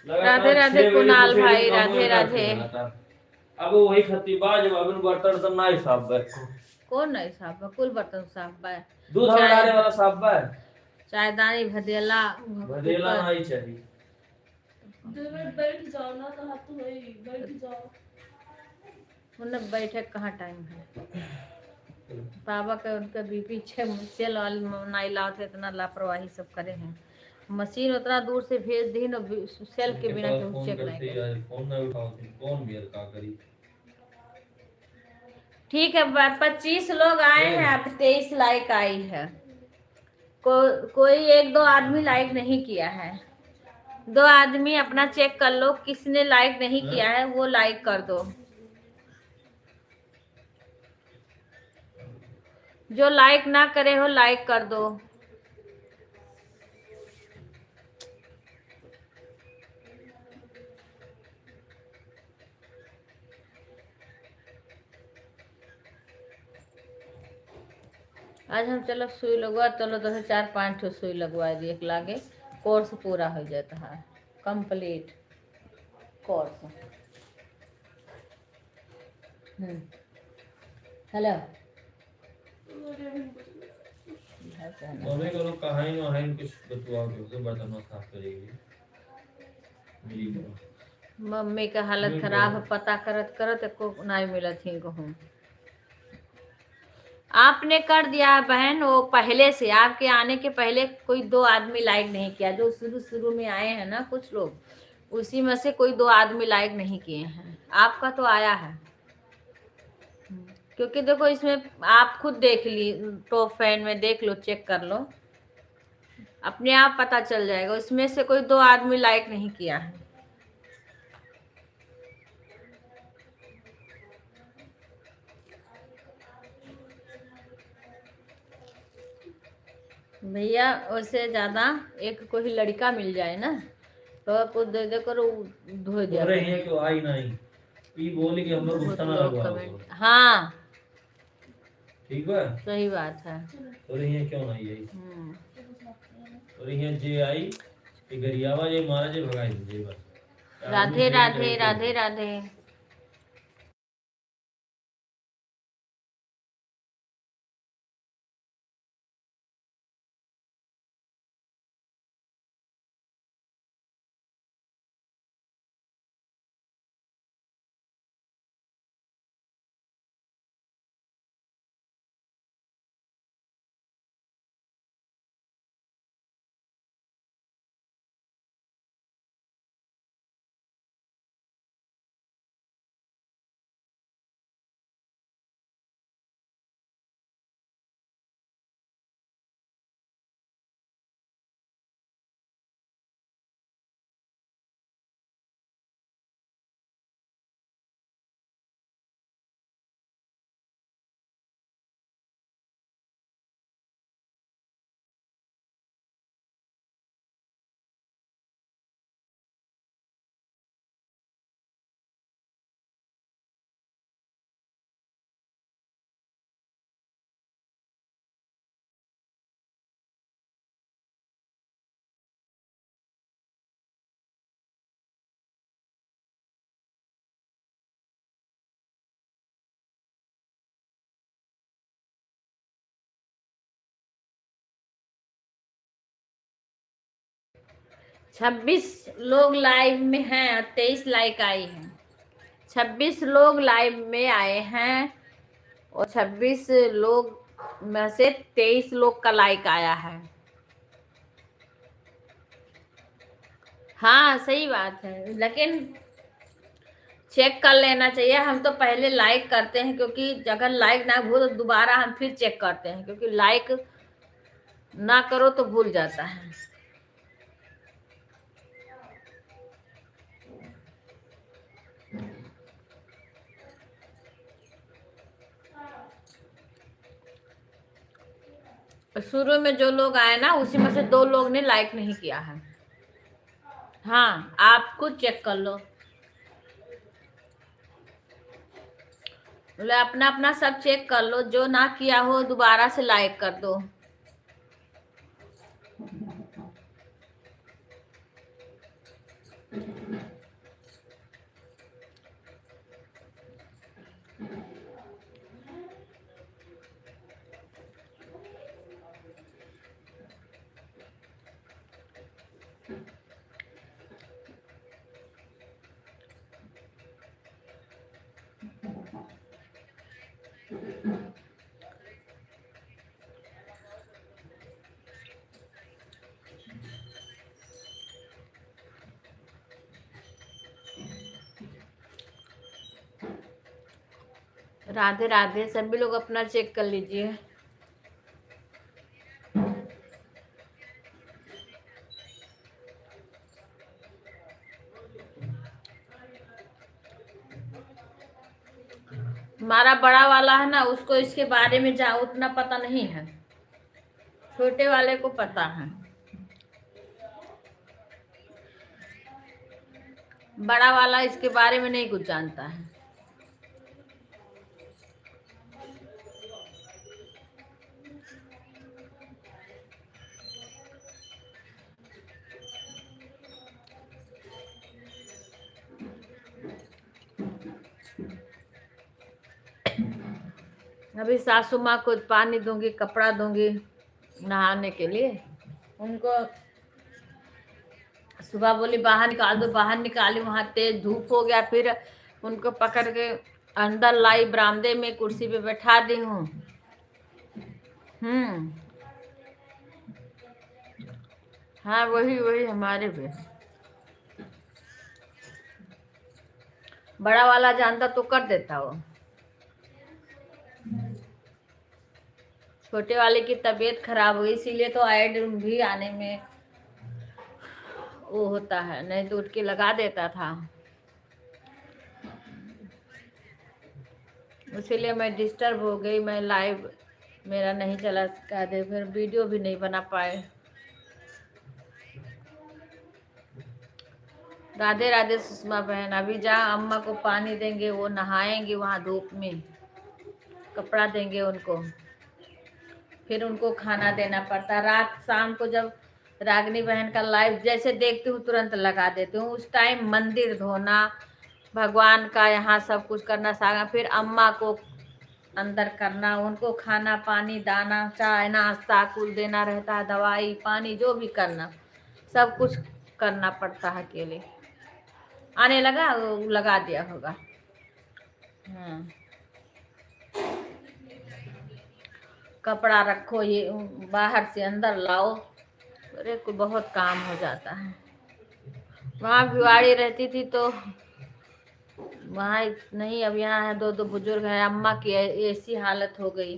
राधे लगातार राधे 6 बजे कुणाल से भाई, काम राधे करते राधे। लगातार। अब वही खत्ती बाज अब बर्तन तो ना ही साफ है। कौन नहीं साफ बा, कुल बर्तन साफ बा। दूध चाय डाले वाला साफ है। चायदानी भदेला भदेला ना ही चाहिए। 2 मिनट बैठ जाओ ना, तो हाथ तो वही बैठ जाओ। उन्हें बैठे कहाँ टाइम है। बाबा का उनका बीपी सेल वाली नहीं लाते, इतना लापरवाही सब करे हैं। मशीन उतना दूर से भेज दी न, सेल के बिना केहू चेक नहीं करे। फोन ना उठाओ कौन भी का करी। ठीक है, 25 लोग आए हैं, अब 23 लाइक आई है। कोई 1-2 आदमी लाइक नहीं किया है। 2 आदमी अपना चेक कर लो, किसने लाइक नहीं किया है वो लाइक कर दो। जो लाइक ना करे हो लाइक कर दो। आज हम चलो सुई लगवा, चलो 4-5 ठो सुई लगवा दिए, एक लागे कोर्स पूरा हो जाता है, कंप्लीट कोर्स। हेलो मम्मी को लोग कहां ही वहां कुछ बतवा के बर्तन साफ करेगी। मम्मी का हालत खराब है, पता करत करत को नहीं मिलत ही कहूँ। आपने कर दिया है बहन, वो पहले से आपके आने के पहले कोई 2 आदमी लाइक नहीं किया, जो शुरू में आए हैं ना कुछ लोग, उसी में से कोई 2 आदमी लाइक नहीं किए हैं। आपका तो आया है, क्योंकि देखो इसमें आप खुद देख ली, टॉप फैन में देख लो, चेक कर लो, अपने आप पता चल जाएगा। इसमें से कोई 2 आदमी लाइक नहीं किया है। भैया उससे ज्यादा एक कोई लड़का मिल जाए ना, तो कुछ दे दे करो धो दिया। अरे ये क्यों आई नहीं, ये बोली कि हम लोग गुस्सा ना लगवाओ। हाँ ठीक है, सही बात है। और ये क्यों नहीं आई। और ये जे आई ये गरियावा ये मारा जे भगाई दे बस। राधे राधे राधे राधे। छब्बीस लोग लाइव में हैं और 23 लाइक आई हैं। 26 लोग लाइव में आए हैं और 26 लोग में से 23 लोग का लाइक आया है। हाँ सही बात है, लेकिन चेक कर लेना चाहिए। हम तो पहले लाइक करते हैं, क्योंकि अगर लाइक ना हो तो दोबारा हम फिर चेक करते हैं, क्योंकि लाइक ना करो तो भूल जाता है। शुरू में जो लोग आए ना, उसी में से 2 लोग ने लाइक नहीं किया है। हाँ आप खुद चेक कर लो, बोले अपना अपना सब चेक कर लो, जो ना किया हो दोबारा से लाइक कर दो। राधे राधे, सभी लोग अपना चेक कर लीजिए। हमारा बड़ा वाला है ना, उसको इसके बारे में उतना पता नहीं है, छोटे वाले को पता है। बड़ा वाला इसके बारे में नहीं कुछ जानता है। अभी सासू माँ को पानी दूंगी, कपड़ा दूंगी नहाने के लिए। उनको सुबह बोली बाहर निकाल दो, बाहर निकाली, वहां तेज धूप हो गया, फिर उनको पकड़ के अंदर लाई, बरामदे में कुर्सी पे बैठा दी हूँ। हाँ, वही वही हमारे पे। बड़ा वाला जानता तो कर देता वो, छोटे वाले की तबीयत खराब हुई, इसीलिए तो ऐड भी आने में वो होता है, नहीं तो उठ के लगा देता था। इसीलिए मैं डिस्टर्ब हो गई, मैं लाइव मेरा नहीं चला सका दे, फिर वीडियो भी नहीं बना पाए। राधे राधे सुषमा बहन, अभी जा अम्मा को पानी देंगे, वो नहाएंगे वहाँ धूप में, कपड़ा देंगे उनको, फिर उनको खाना देना पड़ता। रात शाम को जब रागनी बहन का लाइव जैसे देखती हूँ तुरंत लगा देती हूँ। उस टाइम मंदिर धोना, भगवान का यहाँ सब कुछ करना, सागा, फिर अम्मा को अंदर करना, उनको खाना पानी दाना चाय नाश्ता कुल देना रहता है, दवाई पानी जो भी करना, सब कुछ करना पड़ता है अकेले। आने लगा, वो लगा दिया होगा। हाँ, कपड़ा रखो, ये बाहर से अंदर लाओ, अरे को बहुत काम हो जाता है। वहाँ भिवाड़ी रहती थी तो वहाँ नहीं, अब यहाँ है, दो दो बुजुर्ग हैं, अम्मा की ऐसी हालत हो गई।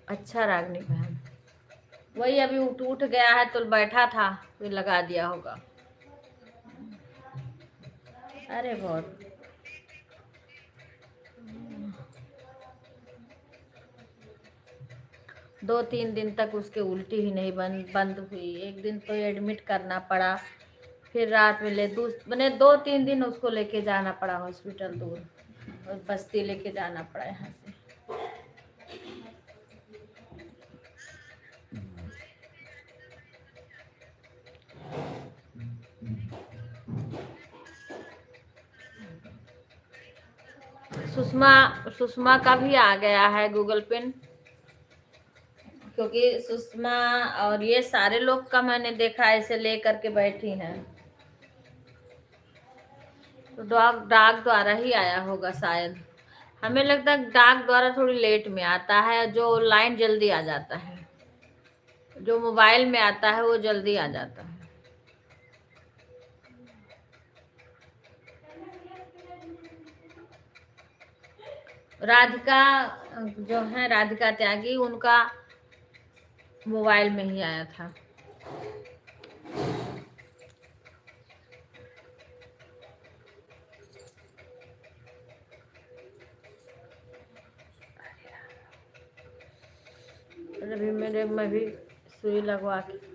अच्छा रागनी बहन, वही अभी उठ गया है तो बैठा था, फिर लगा दिया होगा। अरे बहुत 2-3 दिन तक उसके उल्टी ही नहीं बंद हुई। एक दिन तो एडमिट करना पड़ा, फिर रात में मैंने 2-3 दिन उसको लेके जाना पड़ा हॉस्पिटल दूर, और बस्ती लेके जाना पड़ा यहाँ से। सुषमा का भी आ गया है गूगल पिन, क्योंकि सुषमा और ये सारे लोग का मैंने देखा ऐसे ले करके बैठी हैं, तो डाक द्वारा ही आया होगा शायद। हमें लगता है डाक द्वारा थोड़ी लेट में आता है, जो ऑनलाइन जल्दी आ जाता है, जो मोबाइल में आता है वो जल्दी आ जाता है। राधिका जो है, राधिका त्यागी, उनका मोबाइल में ही आया था। अभी मैं भी सुई लगवा के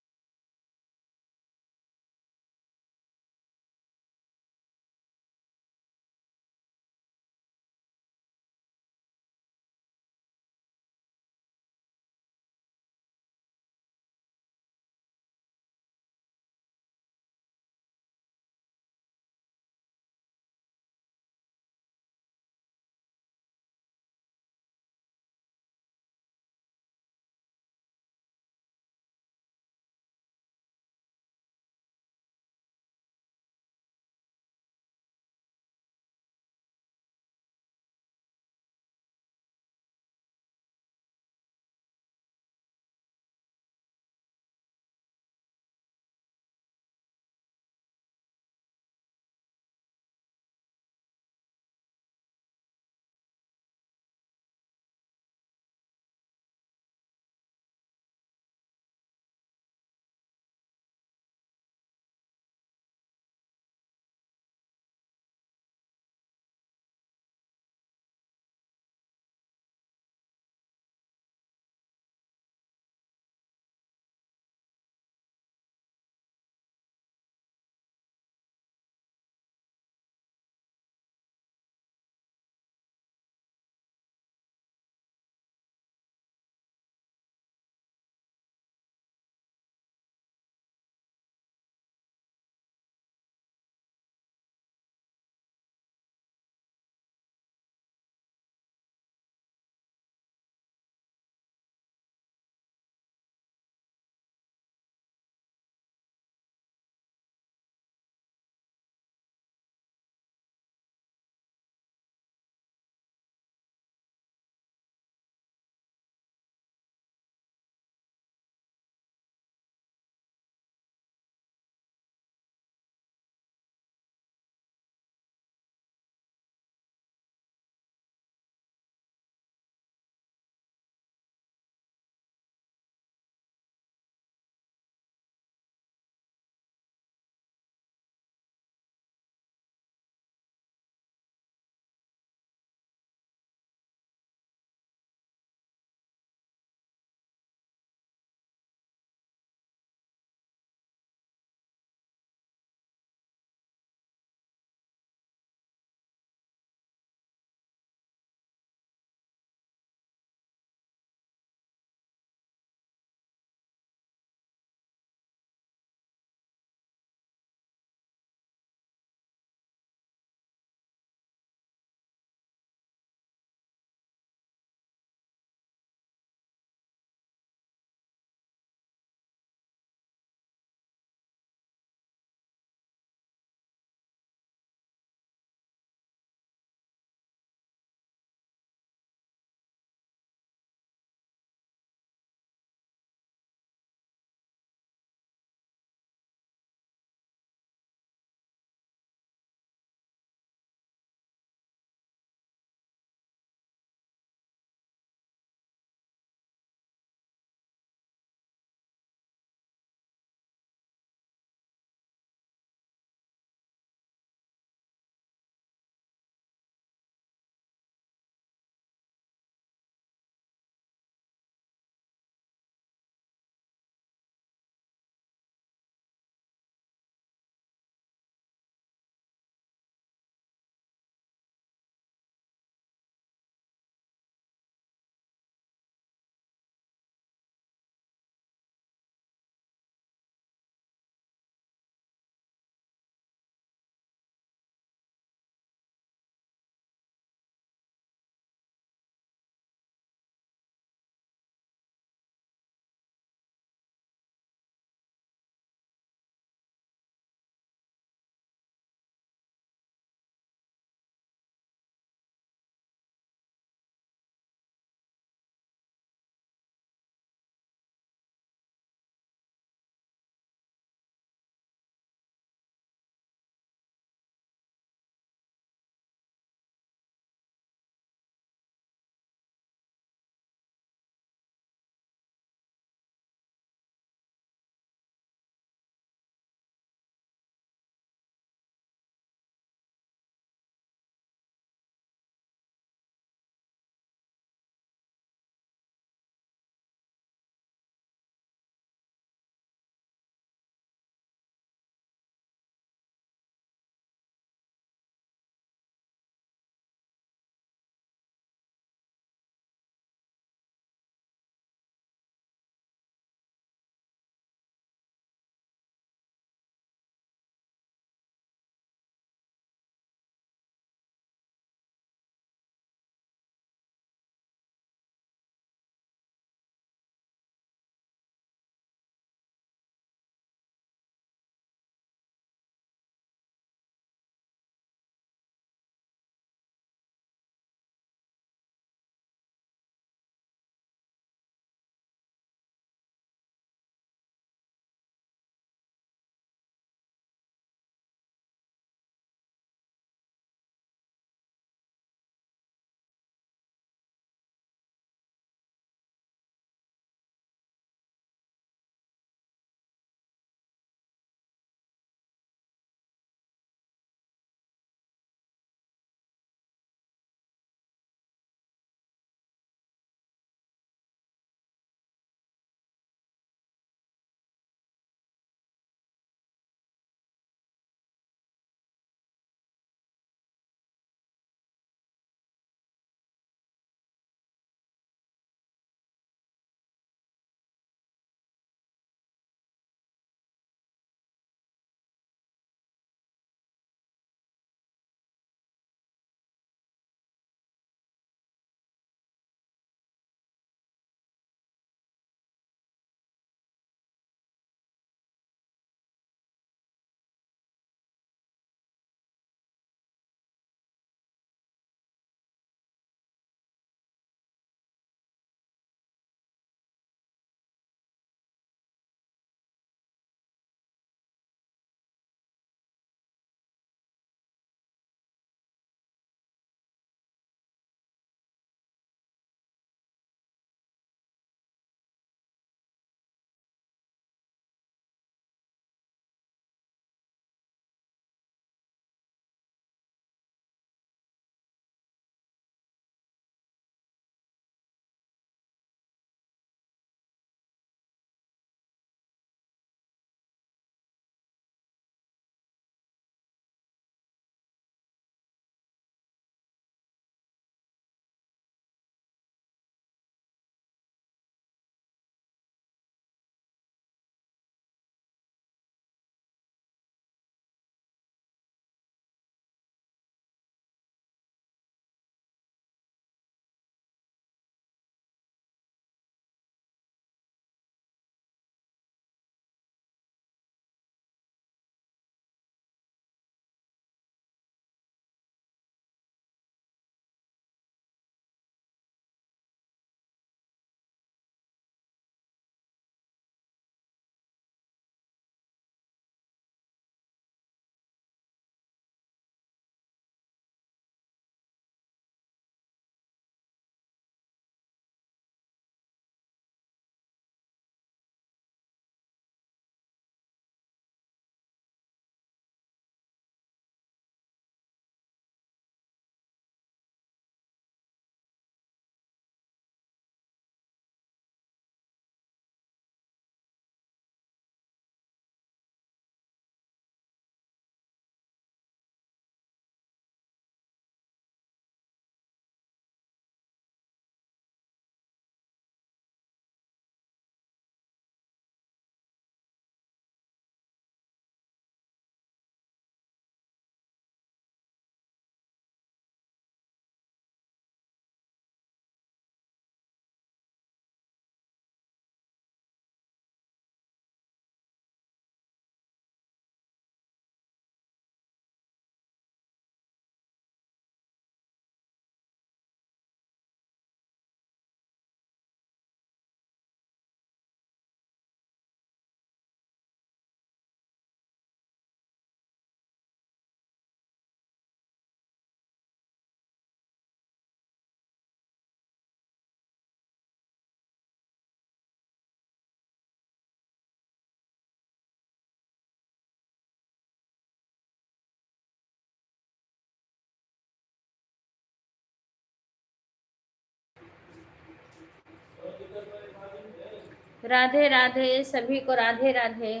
राधे राधे सभी को, राधे राधे।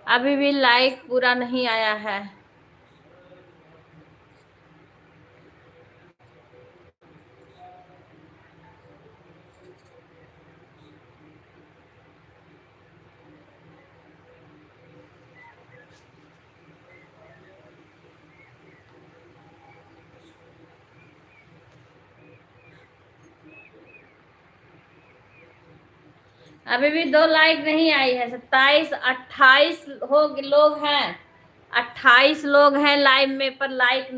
अभी भी लाइक पूरा नहीं आया है। अभी भी 2 लाइक नहीं आई है। 27 28 लोग हैं, 28 लोग हैं लाइव में, पर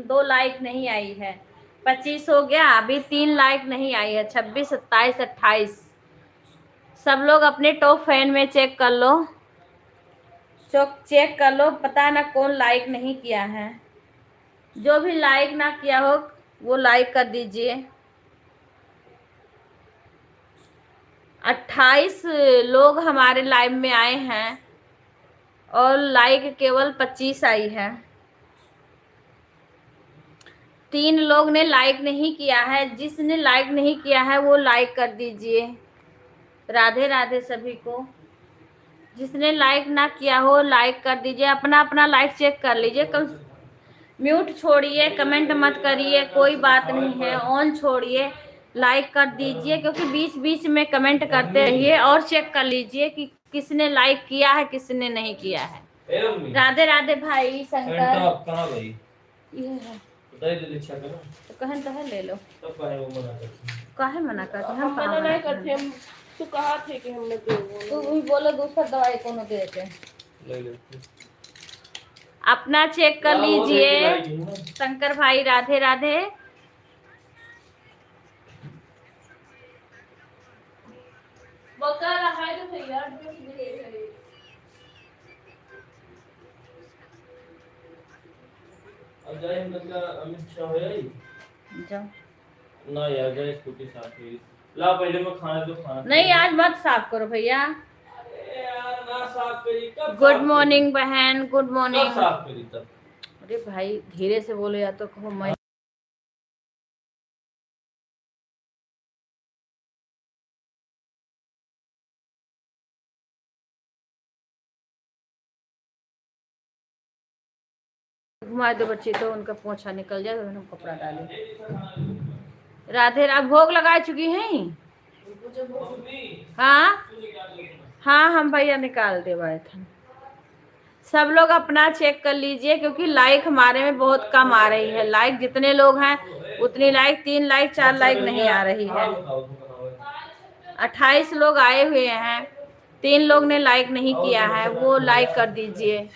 2 लाइक नहीं आई है। 25 हो गया, अभी 3 लाइक नहीं आई है। 26 27 28। सब लोग अपने टॉप फैन में चेक कर लो, चेक कर लो, पता ना कौन लाइक नहीं किया है। जो भी लाइक ना किया हो वो लाइक कर दीजिए। 28 लोग हमारे लाइव में आए हैं और लाइक केवल 25 आई है। 3 लोग ने लाइक नहीं किया है। जिसने लाइक नहीं किया है वो लाइक कर दीजिए। राधे राधे सभी को। जिसने लाइक ना किया हो लाइक कर दीजिए। अपना अपना लाइक चेक कर लीजिए। म्यूट छोड़िए, कमेंट मत करिए, कोई बात नहीं है, ऑन छोड़िए, लाइक कर दीजिए, क्योंकि बीच बीच में कमेंट करते रहिए और चेक कर लीजिए कि किसने लाइक किया है किसने नहीं किया है। राधे राधे भाई शंकर। कहाँ भाई ये है तो कहन तो है, ले लो। तब काहे वो मना करती है? काहे मना करते हैं? हम हम कहाँ मना मना नहीं करते करते हैं? हम। तो कहा थे कि हम लोग तू भी बोलो दूसरा दवाई कोनो दे देते हैं। ले लेते अपना चेक कर वो लीजिए। देख के लाएगी ना। शंकर भाई राधे राधे। बता रहा है तो भैया ड्रेस दे रहे। अब जाए हम लोग का अमित शाह है ही जाओ। ना यार, जाए स्कूटी साथ में ला, पहले मैं खाना तो खाना नहीं आज मत साफ करो भैया। अरे यार ना साफ करी, कब गुड साफ मॉर्निंग बहन, गुड करी? कब मॉर्निंग। साफ करी तब? अरे भाई धीरे से बोलो या तो कहो मैं। घुमा दो बच्ची तो उनका पोछा निकल जाए, तो हम कपड़ा डाले। राधे राधे भोग लगा चुकी हैं। हाँ हाँ हम भैया निकाल दे भाई थे। सब लोग अपना चेक कर लीजिए, क्योंकि लाइक हमारे में बहुत कम आ रही है। लाइक जितने लोग हैं उतनी लाइक, 3 लाइक 4 लाइक नहीं आ रही है। 28 लोग आए हुए हैं, 3 लोग ने लाइक नहीं किया है, वो लाइक कर दीजिए।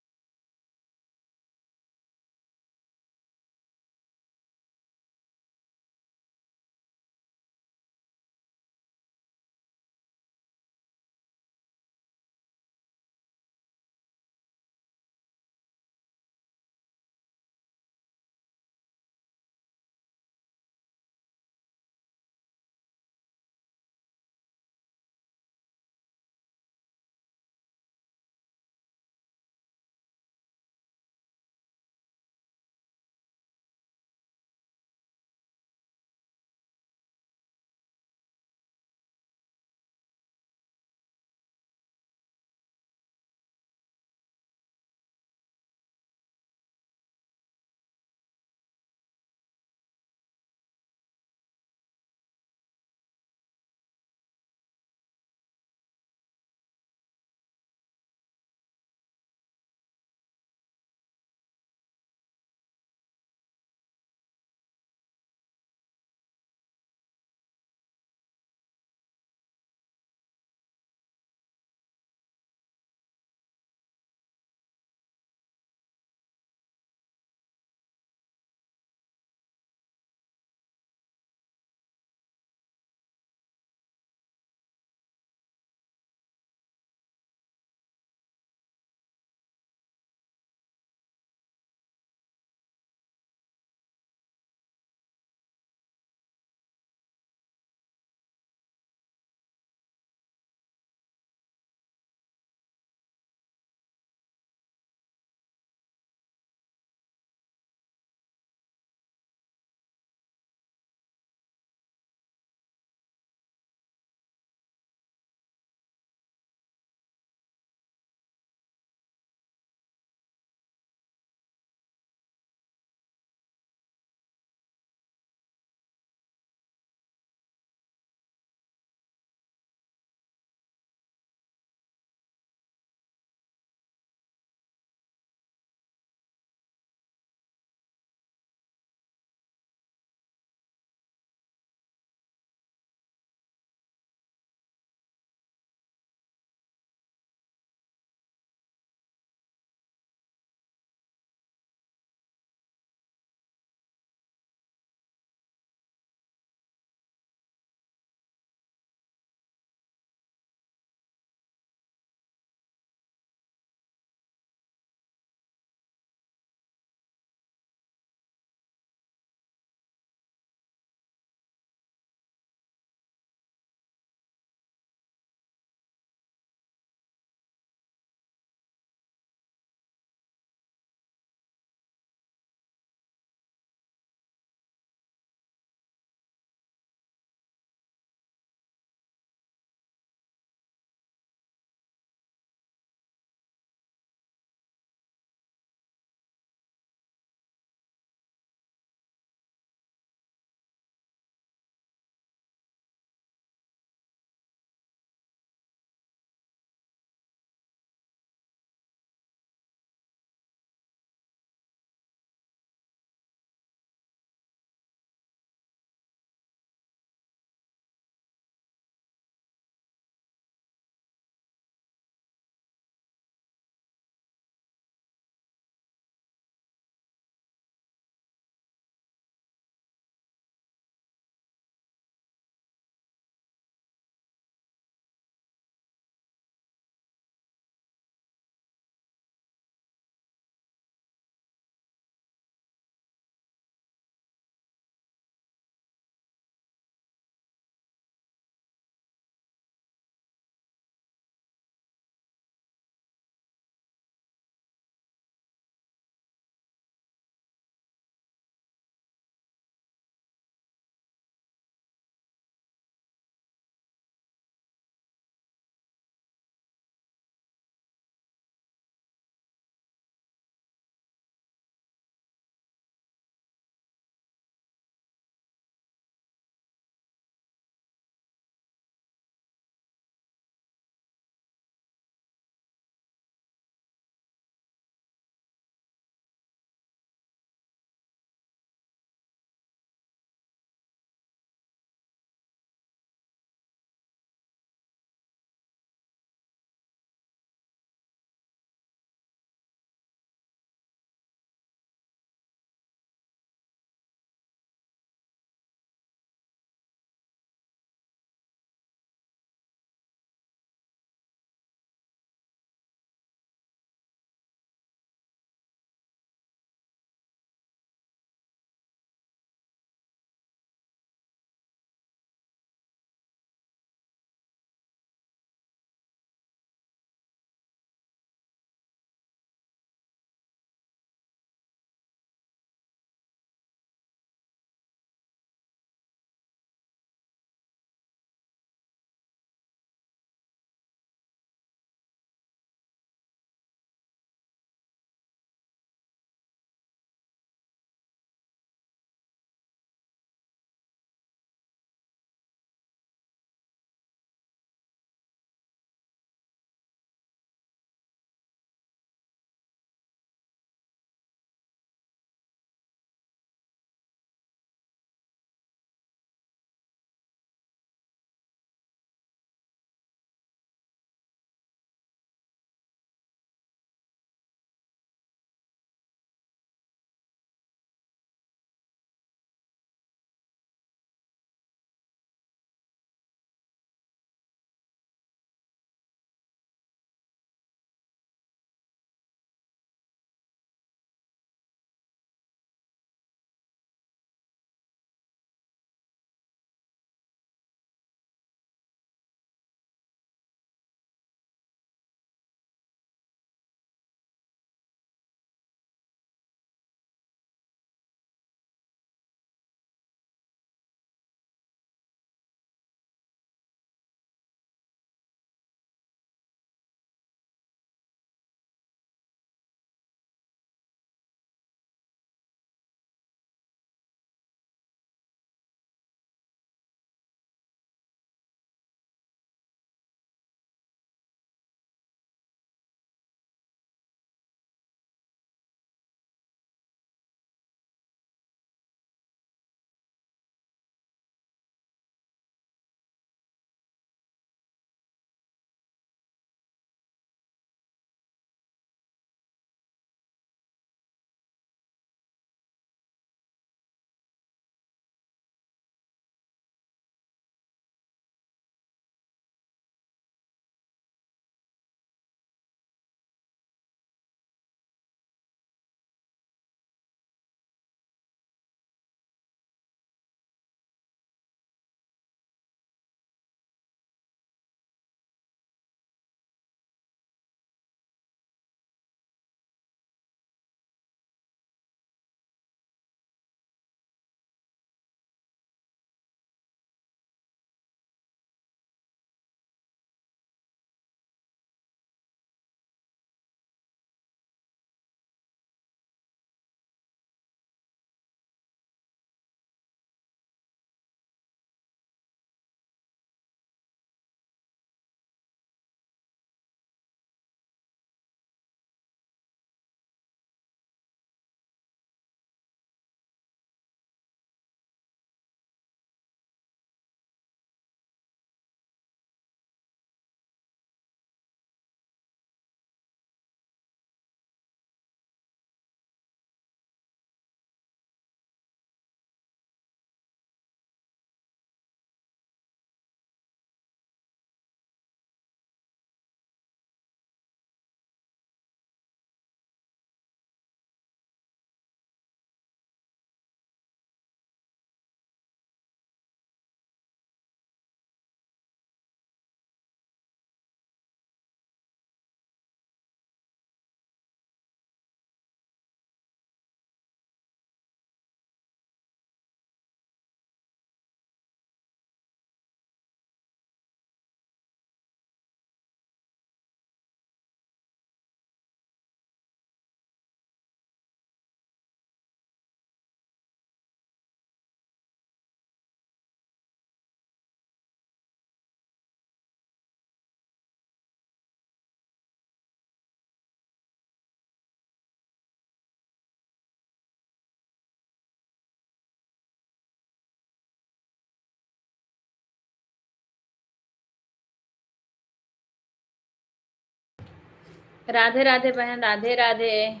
राधे राधे बहन, राधे राधे।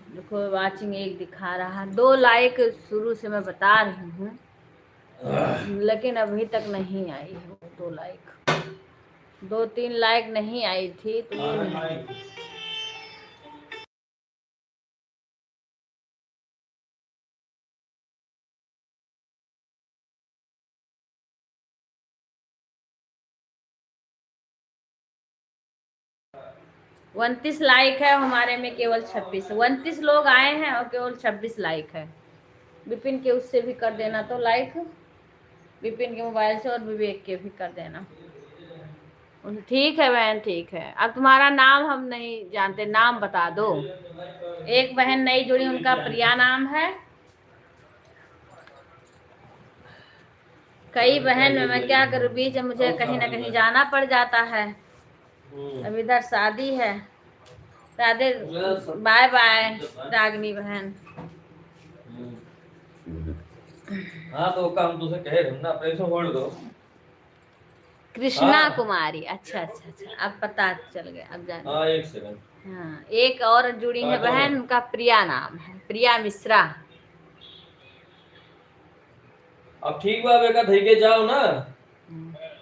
देखो वाचिंग एक दिखा रहा, 2 लाइक शुरू से मैं बता रही हूँ, लेकिन अभी तक नहीं आई है वो 2 लाइक। 2-3 लाइक नहीं आई थी तो वो नहीं। 29 लाइक है हमारे में, केवल 26। 29 लोग आए हैं और केवल 26 लाइक है। विपिन के उससे भी कर देना तो लाइक, विपिन के मोबाइल से, और विवेक के भी कर देना। ठीक है बहन, ठीक है। अब तुम्हारा नाम हम नहीं जानते, नाम बता दो। एक बहन नई जुड़ी, उनका प्रिया नाम है। कई बहन में मैं क्या करूँ, बीच में मुझे कहीं ना कहीं जाना पड़ जाता है। अब इधर शादी है। राधे, बाय बाय रागनी बहन। हाँ तो काम तुझे कह रहे ना, पैसे होल्ड दो। कृष्णा हाँ कुमारी, अच्छा अच्छा अच्छा, अब पता चल गया, अब जान। हाँ, एक सेकंड। हाँ, एक और जुड़ी है काटो बहन, मत। उनका प्रिया नाम है, प्रिया मिश्रा। अब ठीक बा बेका, धई के जाओ ना।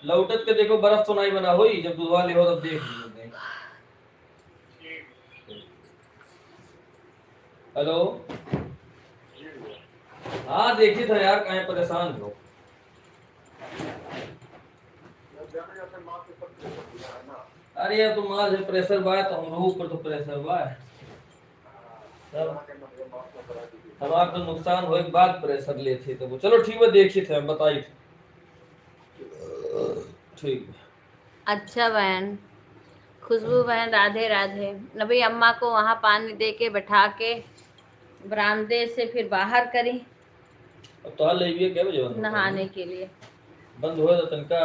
लौटत के देखो बर्फ तो नहीं बना हुई, जब दूधवा ले हो तब देख लीजिए। हेलो। हाँ देखिए था यार, कहीं परेशान हो। अरे यार तुम आज प्रेशर बा तो हम लोग ऊपर तो प्रेशर बा। हमारा तो नुकसान हो एक बाद प्रेशर ले थे तो चलो ठीक है, देखिए थे हम बताइए। ठीक। अच्छा बहन, खुशबू बहन, राधे राधे। अभी अम्मा को वहाँ पानी दे के बैठा के बरामदे से फिर बाहर करी अब तो हाल ले क्या बजे बंद नहाने के लिए। बंद हो तो तनका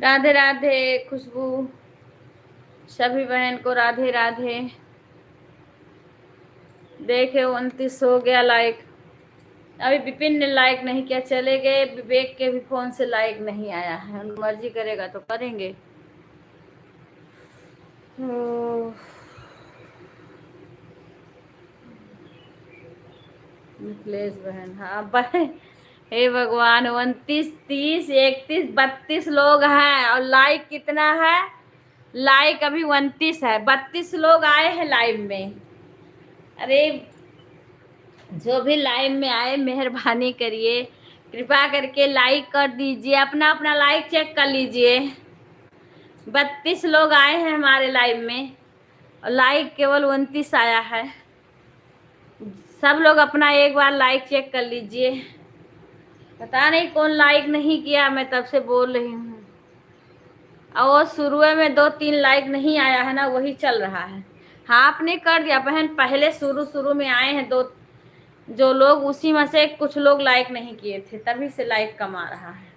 राधे राधे खुशबू, सभी बहन को राधे राधे। देखे 29 हो गया लाइक। अभी विपिन ने लाइक नहीं किया, चले गए। विवेक के भी फोन से लाइक नहीं आया है, उनकी मर्जी करेगा तो करेंगे। मिथिलेश बहन, हाँ बहन, हे भगवान, 29, 30, 31, 32 लोग हैं और लाइक कितना है? लाइक अभी 29 है, 32 लोग आए हैं लाइव में। अरे जो भी लाइव में आए मेहरबानी करिए, कृपा करके लाइक कर दीजिए, अपना अपना लाइक चेक कर लीजिए। 32 लोग आए हैं हमारे लाइव में और लाइक केवल 29 आया है। सब लोग अपना एक बार लाइक चेक कर लीजिए। पता नहीं कौन लाइक नहीं किया, मैं तब से बोल रही हूँ। और वो शुरू में 2-3 लाइक नहीं आया है ना, वही चल रहा है। हाँ आपने कर दिया बहन, पहले शुरू में आए हैं 2 जो लोग, उसी में से कुछ लोग लाइक नहीं किए थे, तभी से लाइक कम आ रहा है।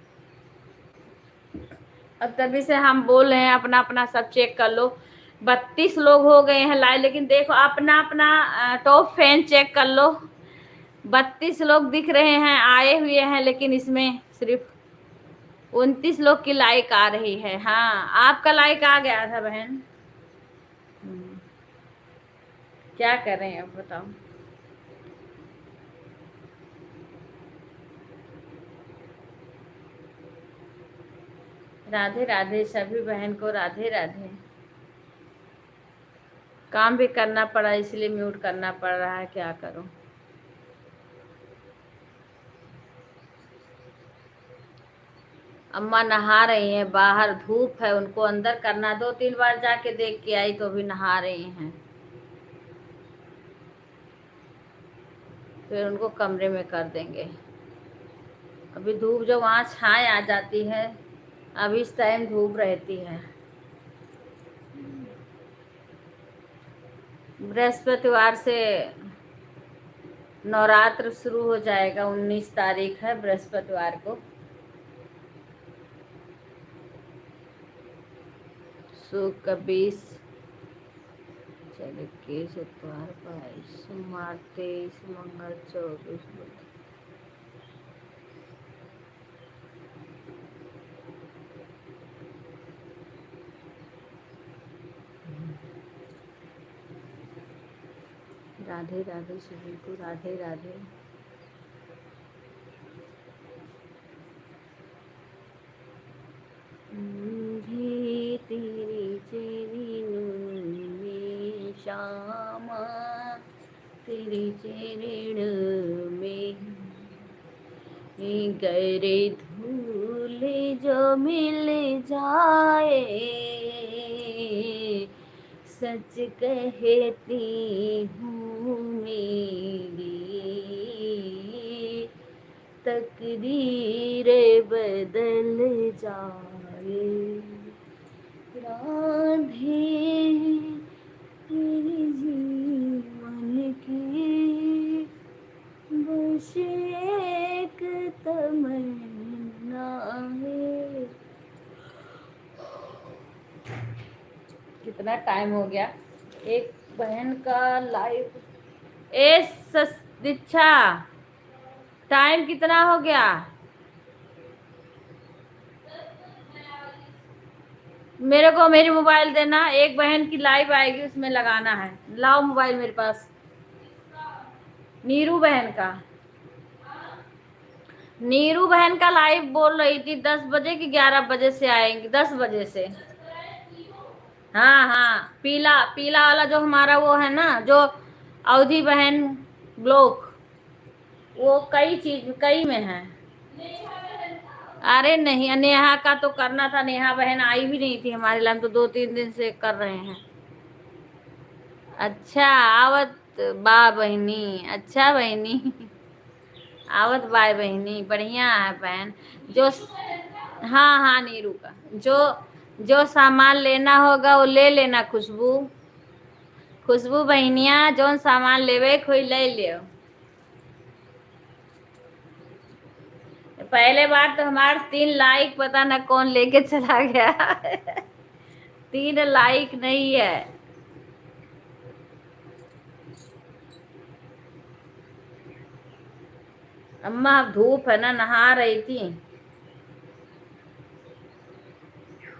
अब तभी से हम बोल रहे हैं अपना अपना सब चेक कर लो। 32 लोग हो गए हैं लाइव, लेकिन देखो अपना अपना टॉप फैन चेक कर लो। 32 लोग दिख रहे हैं आए हुए हैं, लेकिन इसमें सिर्फ 29 लोग की लाइक आ रही है। हाँ आपका लाइक आ गया था बहन। क्या कर रहे हैं आप बताओ। राधे राधे सभी बहन को राधे राधे। काम भी करना पड़ा इसलिए म्यूट करना पड़ रहा है, क्या करूं। अम्मा नहा रही हैं, बाहर धूप है, उनको अंदर करना। 2-3 बार जाके देख के आई तो भी नहा रही हैं, फिर उनको कमरे में कर देंगे। अभी धूप जो वहाँ छाए आ जाती है, अभी इस टाइम धूप रहती है। बृहस्पतिवार से नवरात्र शुरू हो जाएगा, 19 तारीख है बृहस्पतिवार को। शुक्र 20, चल 21, इतवार 22, सोमवार 23, मंगल 24, बुध। राधे राधे सभी को राधे राधे। मुझे तेरी चरण में श्यामा, तेरी चरण में गरे धूल जो मिल जाए, सच कहती हूँ मेरी तकदीर बदल जाए। राधे मेरे जीवन की बस एक तमन्ना है। कितना टाइम हो गया? एक बहन का लाइव। दीक्षा टाइम कितना हो गया? मेरे को मेरी मोबाइल देना, एक बहन की लाइव आएगी उसमें लगाना है। लाओ मोबाइल मेरे पास। नीरू बहन का, नीरू बहन का लाइव बोल रही थी 10 बजे की 11 बजे से आएंगी, 10 बजे से। हाँ हाँ, पीला पीला वाला जो हमारा वो है ना, जो अवधि बहन ब्लॉक, वो कई में है। अरे नहीं, नेहा का तो करना था, नेहा बहन आई भी नहीं थी हमारे लाइन, तो 2-3 दिन से कर रहे हैं। अच्छा आवत बा बहनी, अच्छा बहनी आवत बाय बहनी, बढ़िया है बहन। जो हाँ हाँ नीरू का जो सामान लेना होगा वो ले लेना। खुशबू बहनिया जो सामान लेवे कोई ले लियो। पहले बार तो हमारे 3 लाइक पता न कौन लेके चला गया 3 लाइक नहीं है। अम्मा धूप है ना, नहा रही थी।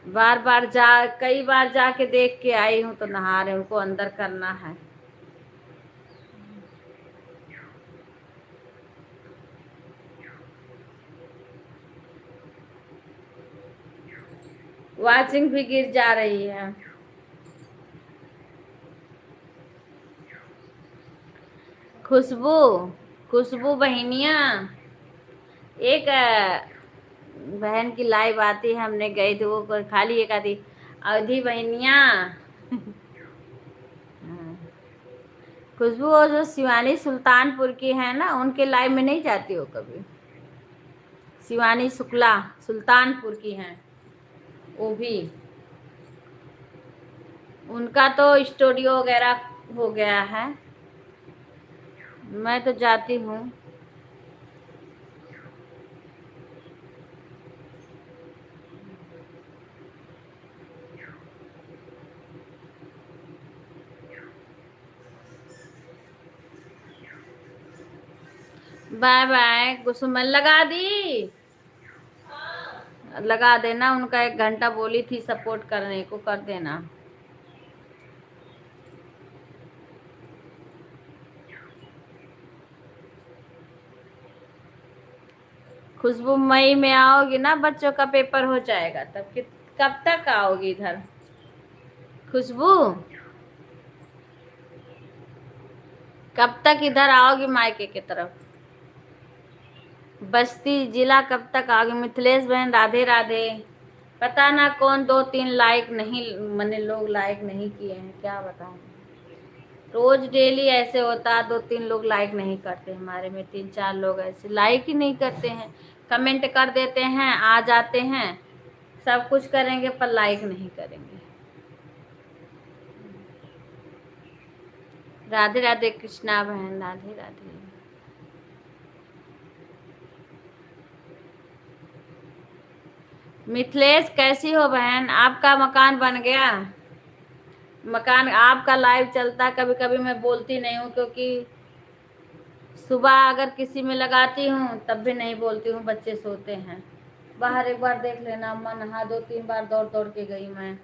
बार बार कई बार जाके देख के आई हूँ तो नहा रहे, उनको अंदर करना है। वाचिंग भी गिर जा रही है। खुशबू, खुशबू बहनिया, एक बहन की लाइव आती है, हमने गई थी वो खाली एक आती अवधि बहनिया खुशबू वो जो शिवानी सुल्तानपुर की है ना, उनके लाइव में नहीं जाती हो कभी। शिवानी शुक्ला सुल्तानपुर की हैं वो भी, उनका तो स्टूडियो वगैरह हो गया है। मैं तो जाती हूँ। Bye bye. कुसुमन लगा दी, लगा देना। उनका 1 घंटा बोली थी सपोर्ट करने को, कर देना। खुशबू मई में आओगी ना, बच्चों का पेपर हो जाएगा तब कब तक आओगी इधर खुशबू? कब तक इधर आओगी मायके की तरफ? बस्ती जिला कब तक आओगी? मिथिलेश बहन राधे राधे। पता ना कौन 2-3 लाइक नहीं, मैंने लोग लाइक नहीं किए हैं, क्या बताऊं। रोज डेली ऐसे होता, 2-3 लोग लाइक नहीं करते हमारे में, 3-4 लोग ऐसे लाइक ही नहीं करते हैं। कमेंट कर देते हैं, आ जाते हैं, सब कुछ करेंगे पर लाइक नहीं करेंगे। राधे राधे कृष्णा बहन, राधे राधे। मिथिलेश कैसी हो बहन? आपका मकान बन गया? मकान आपका लाइव चलता, कभी कभी मैं बोलती नहीं हूँ क्योंकि सुबह अगर किसी में लगाती हूँ तब भी नहीं बोलती हूँ, बच्चे सोते हैं। बाहर एक बार देख लेना अम्मा, नहा 2-3 बार दौड़ दौड़ के गई मैं।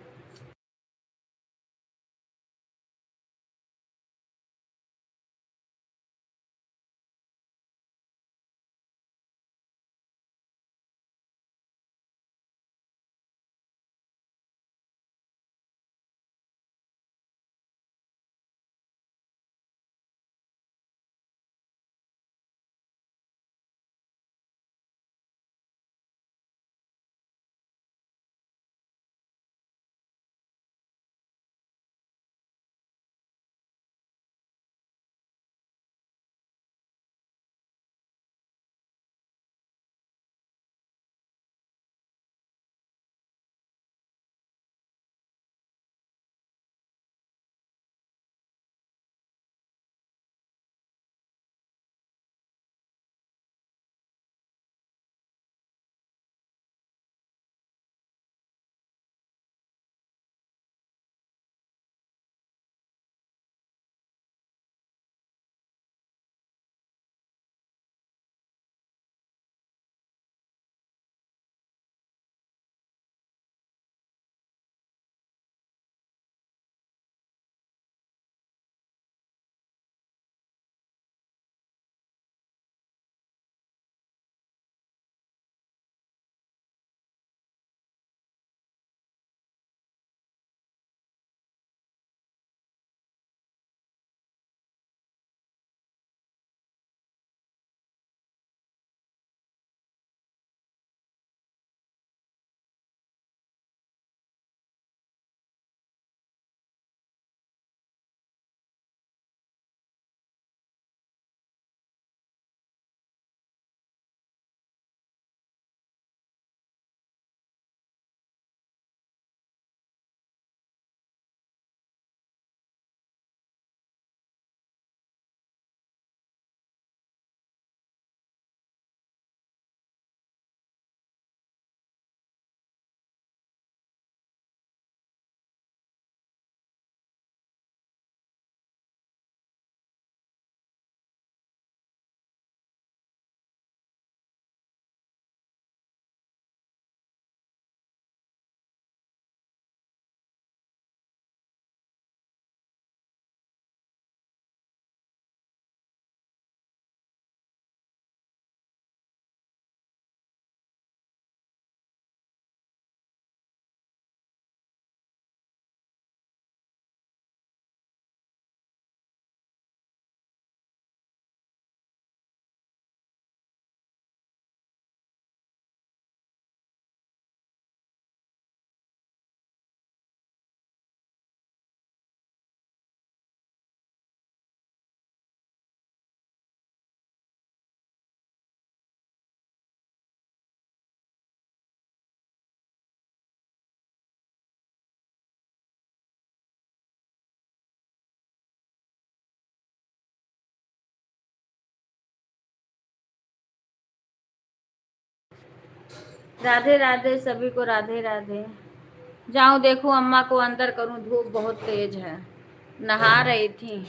राधे राधे सभी को, राधे राधे। जाऊं देखूं अम्मा को अंदर करूं, धूप बहुत तेज है, नहा रही थी।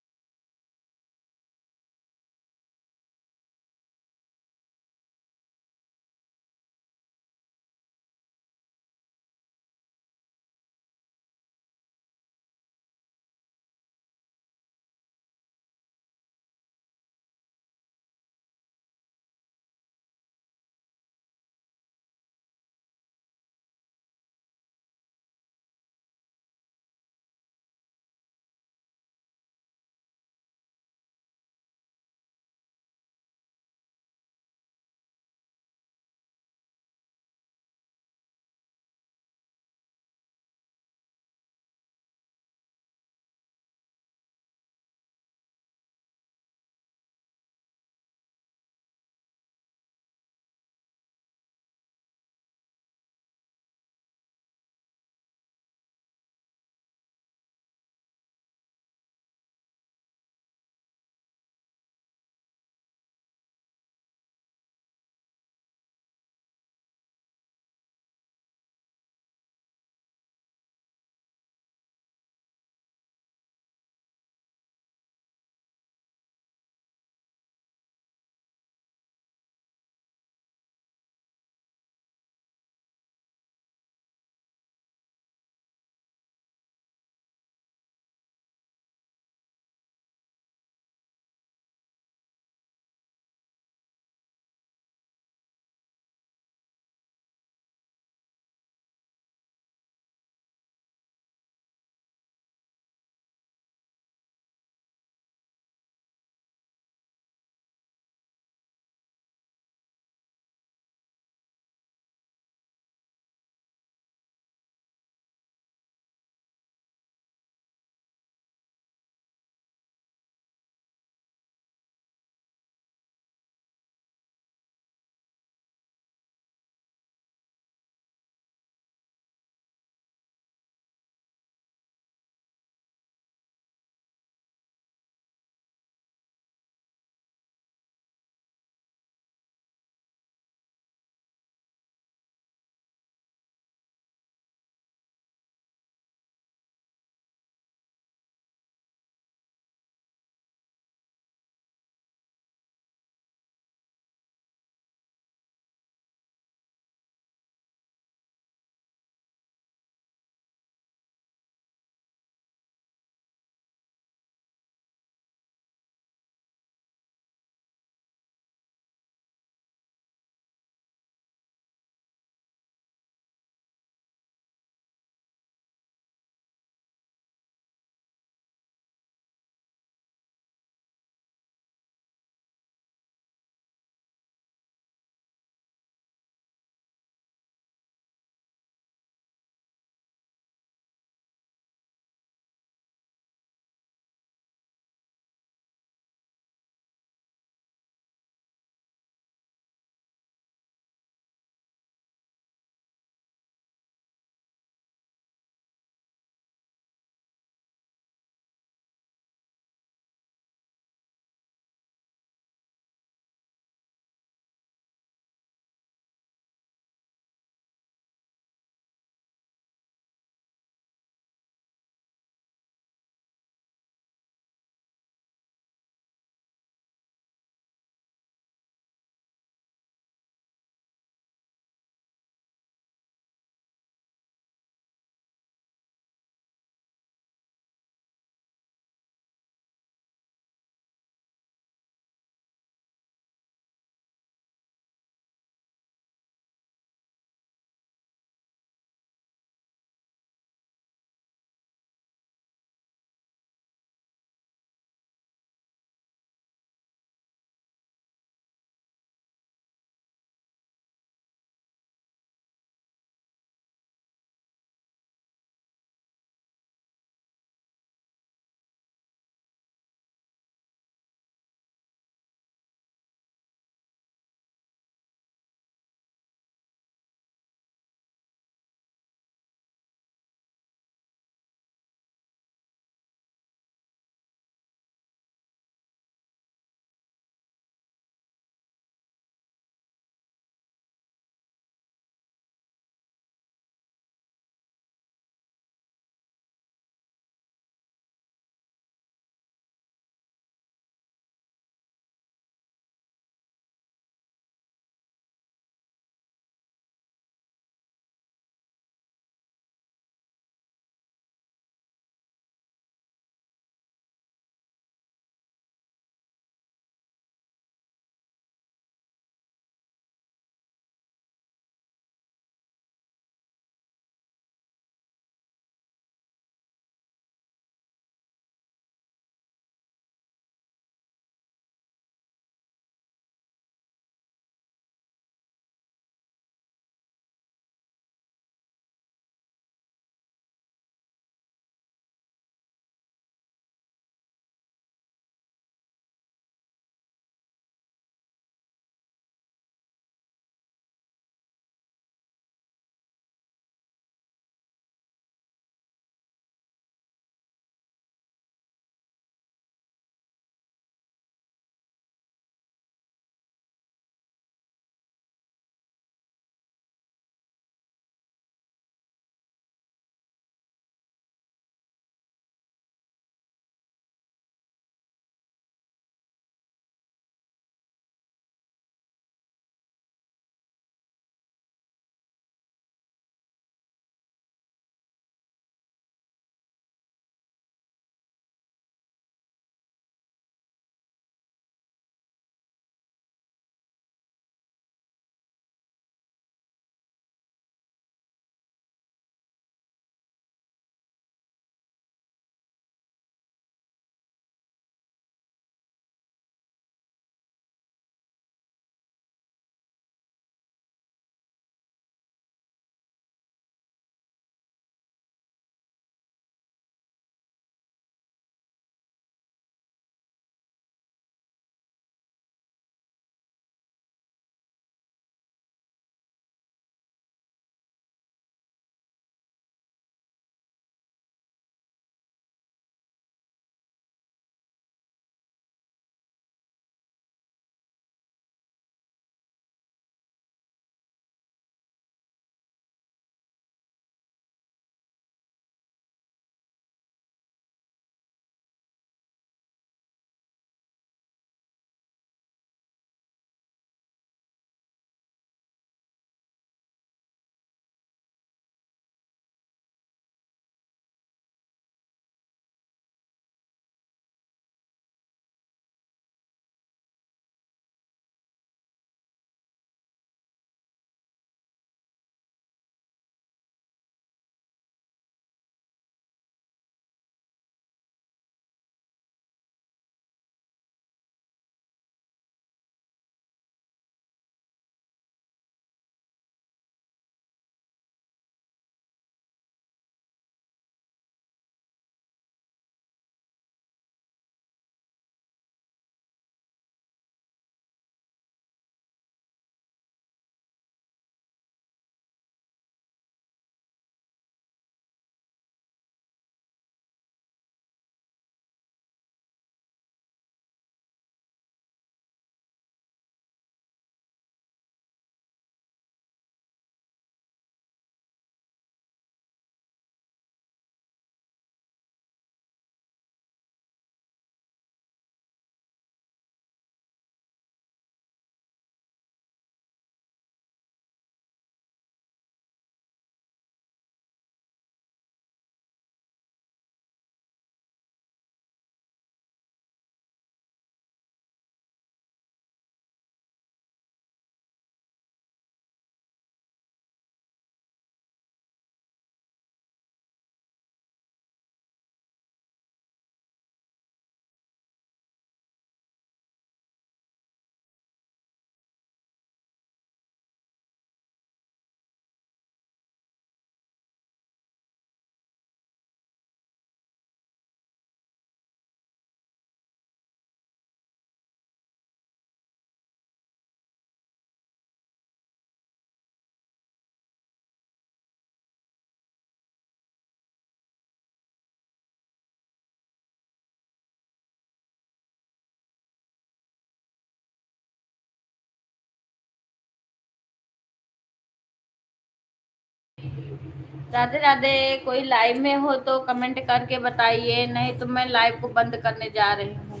राधे राधे। कोई लाइव में हो तो कमेंट करके बताइए, नहीं तो मैं लाइव को बंद करने जा रही हूँ।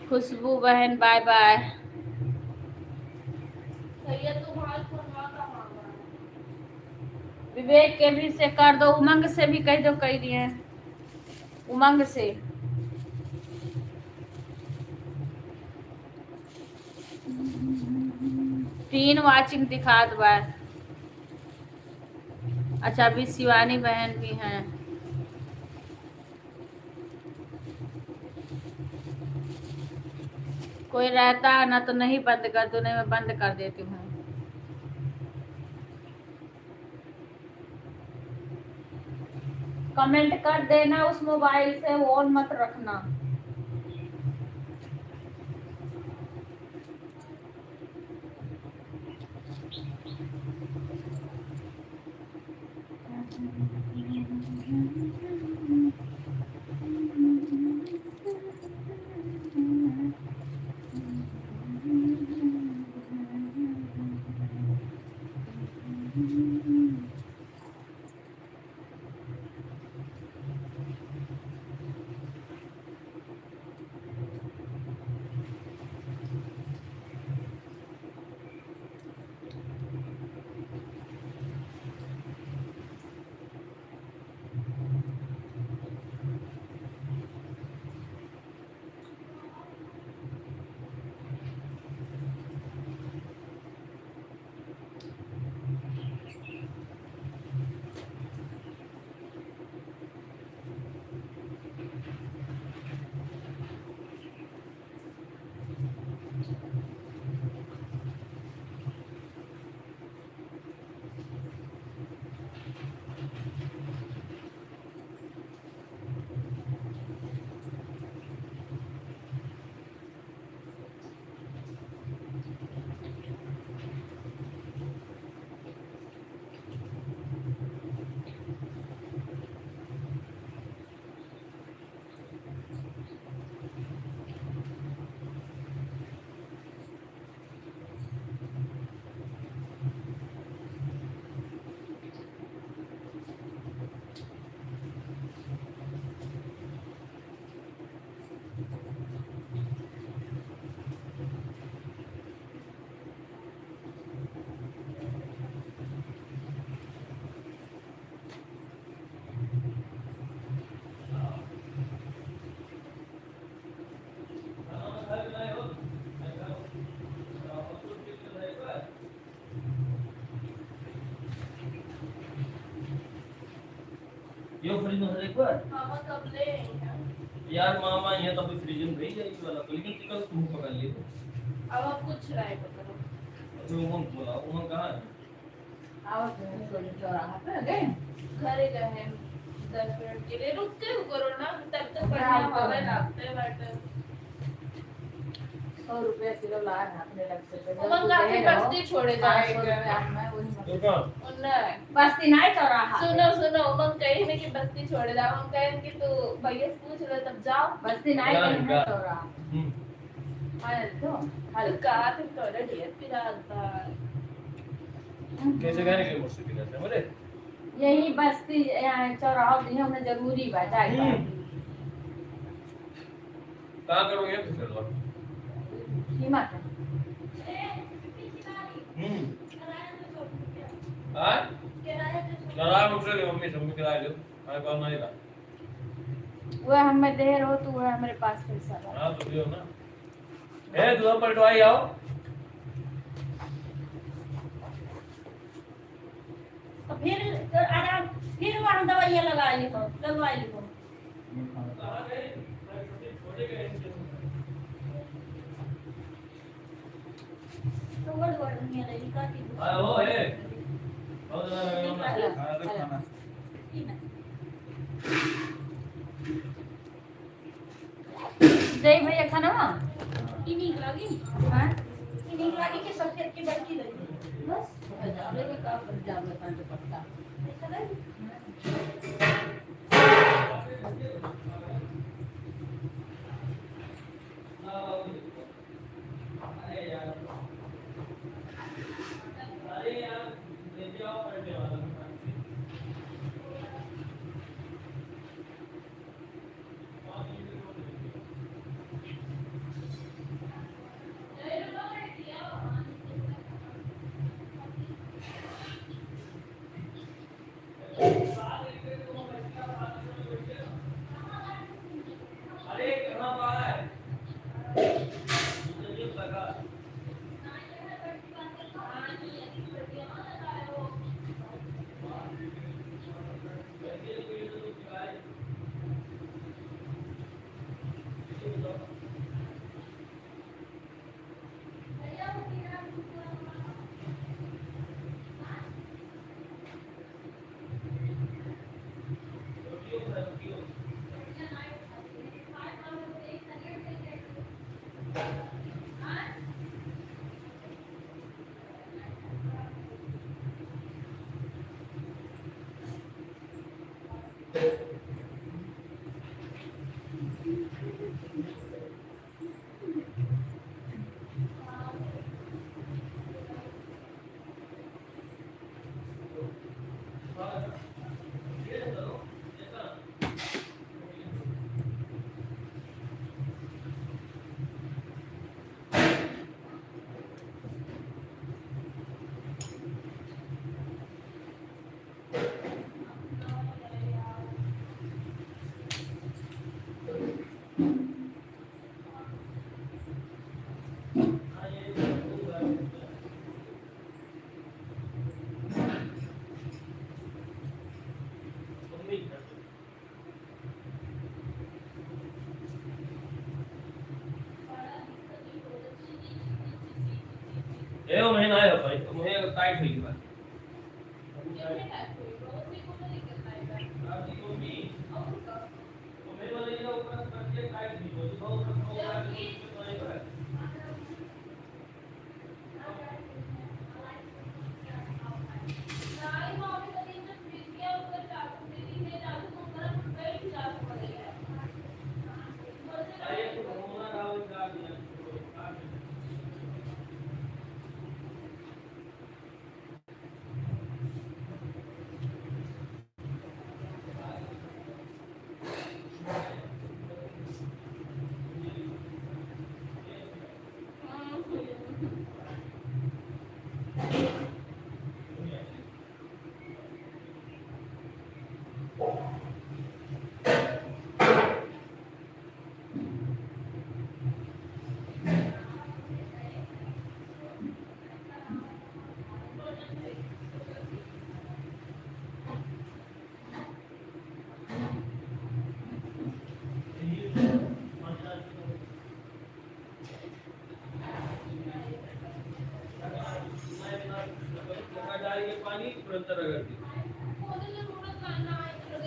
खुशबू बहन बाय बाय। भैया तुम्हारा फोनवा कहाँ है? विवेक के भी से कर दो, उमंग से भी कह दो, कह दिए उमंग से। तीन वाचिंग दिखा दो। अच्छा अभी शिवानी बहन भी हैं। कोई रहता है ना तो नहीं बंद कर दो, नहीं मैं बंद कर देती हूँ। कमेंट कर देना, उस मोबाइल से ऑन मत रखना। यो फ्रिज में एक बार मामा कब ले आई हैं? यार मामा ये तो फ्रिज में भेज जाएगी वाला तो, लेकिन चिकन तुम पकड़ लिए तो अब आप कुछ राय करो। अभी उमंग बोला, उमंग कहाँ है? घरे गए 10 मिनट के लिए, रुकते हो करो ना, तब तक बढ़िया हवा लगते बैठे। 100 रुपया किलो ला अपने लग से। उमंग काफी बस्ती छोड़े जाएगा। तो कहाँ? उन्हें बस्ती नहीं चौराहा। सुनो सुनो, उमंग कही नहीं कि बस्ती छोड़े जाओ, हम कहें कि तू भैया से पूछ ले तब जाओ। बस्ती नहीं कहीं है चौराहा। तो हल कहा तुम तोड़े ढेर पिराता। कैसे गए के मुझसे भी करते बोले यही बस्ती यहाँ चौराहा दिए उन्हें जरूरी बा जाए। कहाँ करोगे तो चलो। सीमा के हाँ किराया मुझसे ले, मम्मी सब किराया लो, मैं कौन नहीं था। वह हमें देर हो तो वह हमारे पास पैसा ला। हाँ तो दियो ना। ए तू अब पलटवाई आओ। तो फिर आराम, फिर वहाँ दवाइयाँ लगा लिखो, लगवा लिखो। कहाँ गए? छोटे गए इनके। तो वर्ड वर्ड नहीं है लिखा कि हाँ वो है। बहुत ज़्यादा लगे ना। हाँ तो खाना। जय भैया खाना वहाँ इन्हीं लगी हाँ इन्हीं लगी के सफेद की बड़की लगी बस जावे के का पर जावे का तो पत्ता अरे यार ए वो महीना आया भाई तो मुझे टाइट हुई बात आप जी भी तो मेरे वाले ये ऊपर करके टाइट नहीं हो तो बहुत पानी तुरंत रगड़ दी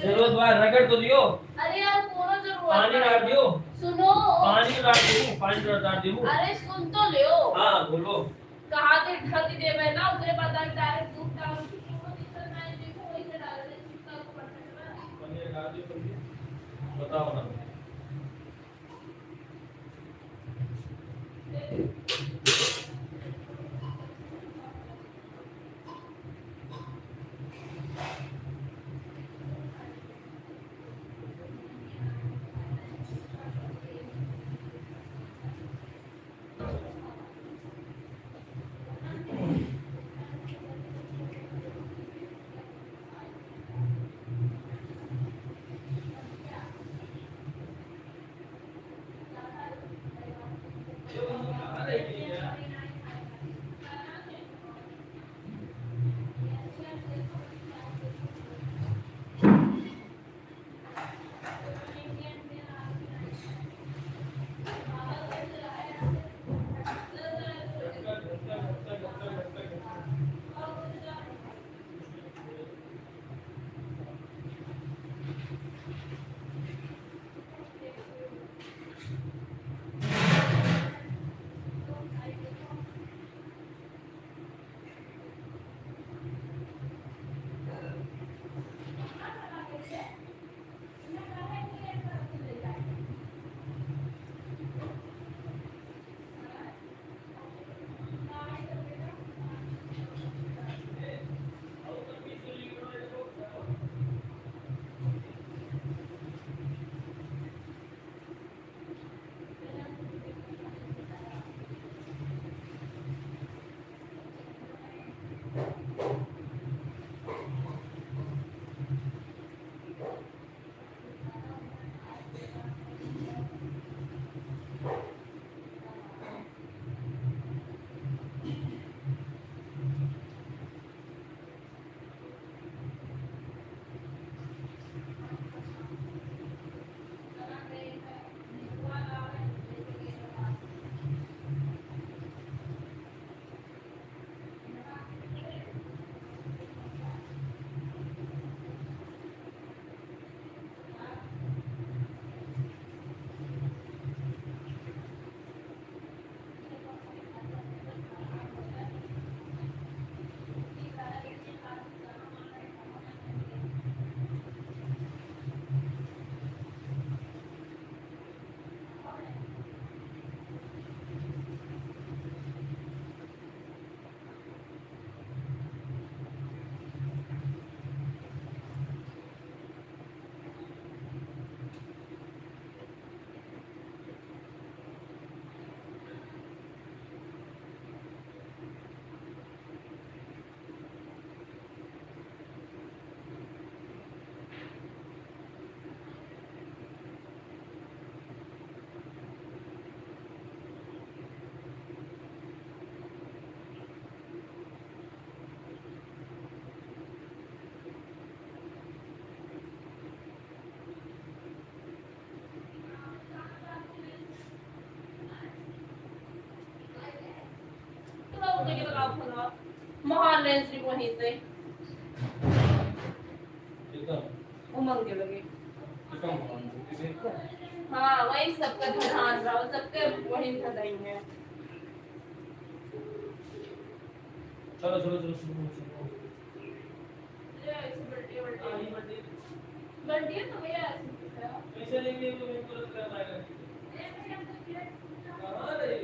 जरूरत बार रगड़ तो दियो अरे यार कोनो जरूरत पानी डाल दियो सुनो पानी डाल दियो अरे सुन तो लियो हाँ बोलो कहा के ढक देवे ना उतरे पता डायरेक्ट दूध डाल के कोनो दिक्कत नहीं देखो वही से डाल दे चिपका को पड़ता है पनीर डाल दियो बताओ ना लगाओ खोलो महान लेंस भी वहीं से एकदम उमंग के लगे कितना मान दो हाँ वही सबका ध्यान रहो सबके वही धदाई है चलो चलो चलो चलो ये ऐसे बल्टी आई बल्टी बड़ी बल्टी है तो भैया ऐसे कैसे लेंगे तो मैं तुरंत कर पाएगा कहां रे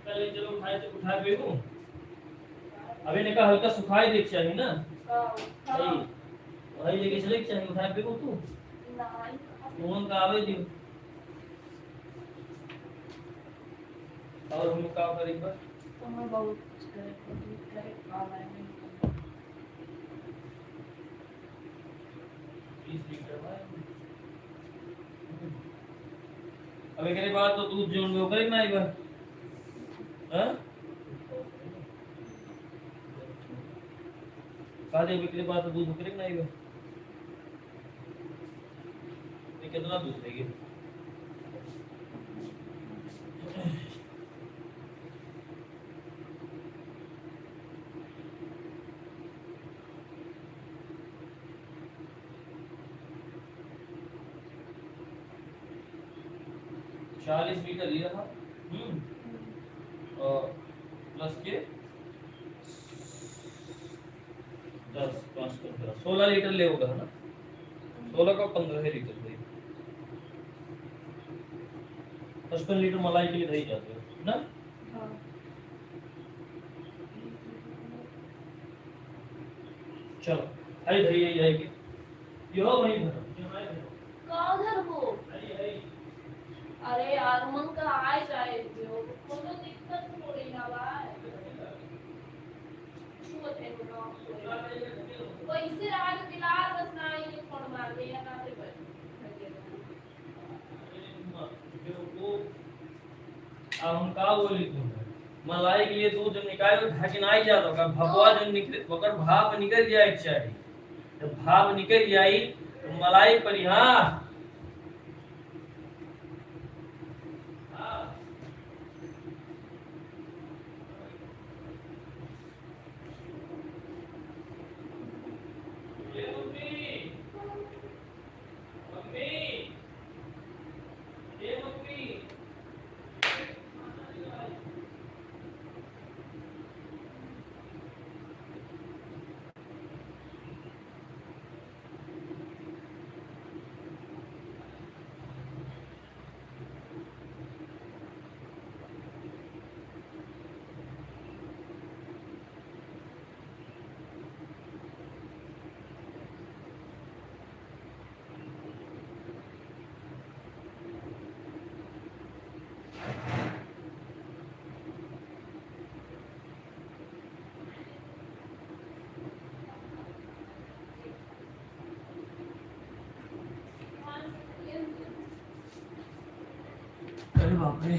पहले चलो उठाए से उठा पे हूं अबे ने कहा हल्का सुखाई देख चाहिए ना हाँ वही लेके चले चाहिए उठा पे तू मोहन का आवे दियो और हम का करेंगे तो मैं बहुत कुछ करे आ रहा है 20 लीटर भाई अब एकरे बाद तो दूध जोन में करे ना एक बार हां काले एकरे बाद तो दूध करे ना एक बार ये कितना दूध देगी 40 लीटर लिया था और प्लस के 10 5 15 16 लीटर ले होगा है ना 16 का 15 लीटर दही 55 लीटर मलाई के लिए दही जाते है ना चलो आई दही आई आएगी यो वही भरो काधर हो अरे यार मन का आए जाए जो कोनो दिक्कत थोड़ी ना भाई छुअत है ना वैसे आज बिलार बस ना ये फोन मार दे या ना से हम का बोली तुम मलाई के लिए दूध निकाल ढकनाई जाता का भगवा जन निकल ओकर भाप निकल जाए चाहिए जब भाप निकल जाई तो मलाई पर हां अरे बाप रे।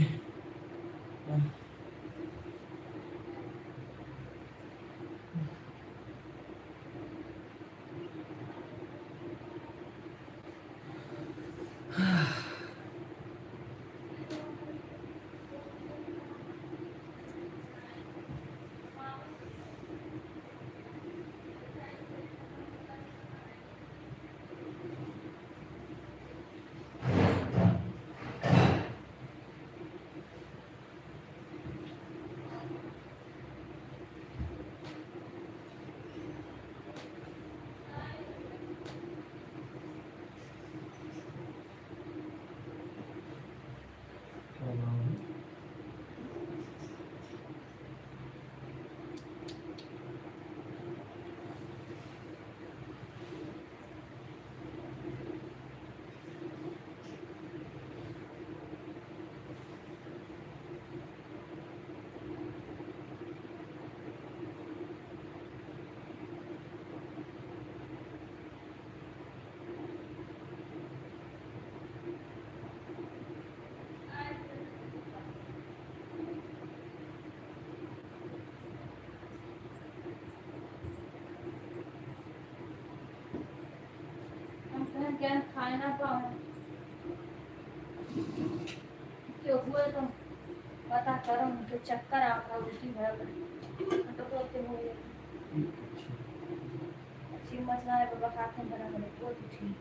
हम कहें क्या खाए ना पाओ क्यों हुए तो पता करो उनके चक्कर आता है उल्टी भर तो बोलते हो ये अच्छी मचला है बाबा खाते हैं बड़ा बड़े बहुत उठी